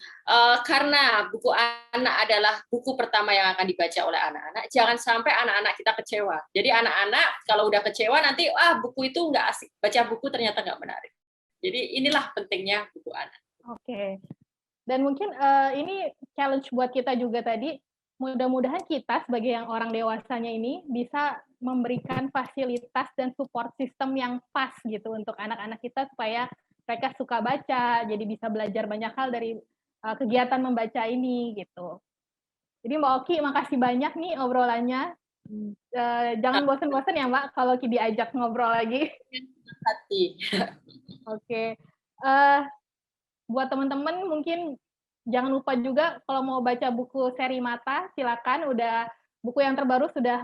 karena buku anak adalah buku pertama yang akan dibaca oleh anak-anak, jangan sampai anak-anak kita kecewa. Jadi anak-anak kalau udah kecewa nanti, buku itu nggak asik, baca buku ternyata nggak menarik. Jadi inilah pentingnya buku anak. Oke. Dan mungkin ini challenge buat kita juga tadi, mudah-mudahan kita sebagai yang orang dewasanya ini bisa memberikan fasilitas dan support system yang pas gitu untuk anak-anak kita supaya mereka suka baca, jadi bisa belajar banyak hal dari kegiatan membaca ini gitu. Jadi Mbak Oki, makasih banyak nih obrolannya. Jangan bosan-bosan ya Mbak kalau diajak ngobrol lagi. Hati. Oke. Buat teman-teman mungkin jangan lupa juga kalau mau baca buku seri Mata, silakan. Buku yang terbaru sudah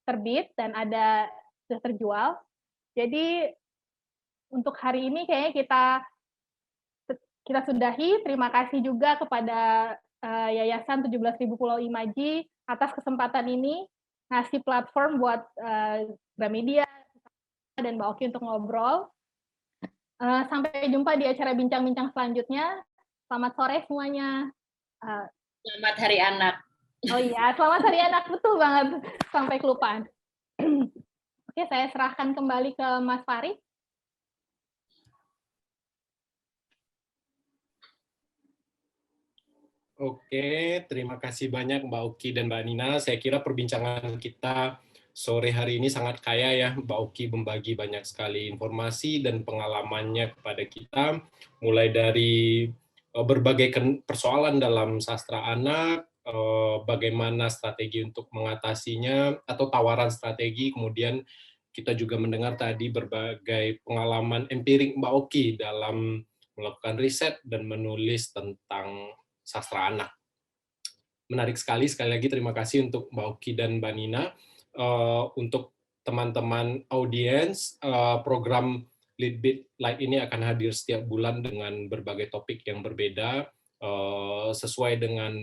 terbit dan sudah terjual. Jadi untuk hari ini kayaknya kita sudahi. Terima kasih juga kepada Yayasan 17.000 Pulau Imaji atas kesempatan ini ngasih platform buat Gramedia dan Mbak Oki untuk ngobrol. Sampai jumpa di acara bincang-bincang selanjutnya. Selamat sore semuanya. Selamat Hari Anak. Oh iya, selamat Hari Anak, betul banget. Sampai kelupaan. Oke, saya serahkan kembali ke Mas Farid. Oke, terima kasih banyak Mbak Oki dan Mbak Nina. Saya kira perbincangan kita sore hari ini sangat kaya ya. Mbak Oki membagi banyak sekali informasi dan pengalamannya kepada kita, mulai dari berbagai persoalan dalam sastra anak, bagaimana strategi untuk mengatasinya, atau tawaran strategi, kemudian kita juga mendengar tadi berbagai pengalaman empirik Mbak Oki dalam melakukan riset dan menulis tentang sastra anak. Menarik sekali lagi terima kasih untuk Mbak Oki dan Mbak Nina. Untuk teman-teman audiens, program Lead Bit Light ini akan hadir setiap bulan dengan berbagai topik yang berbeda, sesuai dengan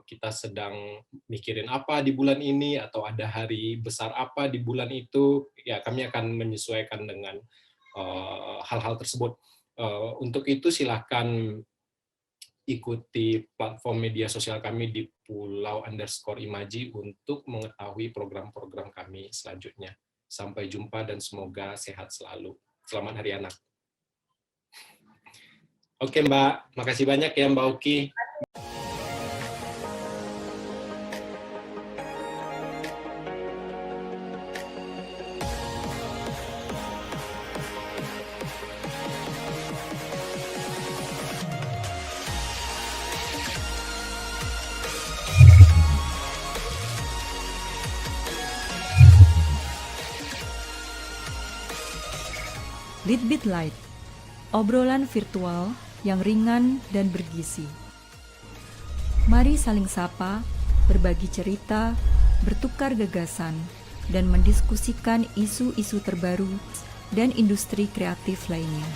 kita sedang mikirin apa di bulan ini, atau ada hari besar apa di bulan itu, ya kami akan menyesuaikan dengan hal-hal tersebut. Untuk itu silahkan ikuti platform media sosial kami di pulau_imaji untuk mengetahui program-program kami selanjutnya. Sampai jumpa dan semoga sehat selalu. Selamat Hari Anak. Oke Mbak, makasih banyak ya Mbak Oki. Lead Bit Light, obrolan virtual yang ringan dan bergizi. Mari saling sapa, berbagi cerita, bertukar gagasan, dan mendiskusikan isu-isu terbaru dan industri kreatif lainnya.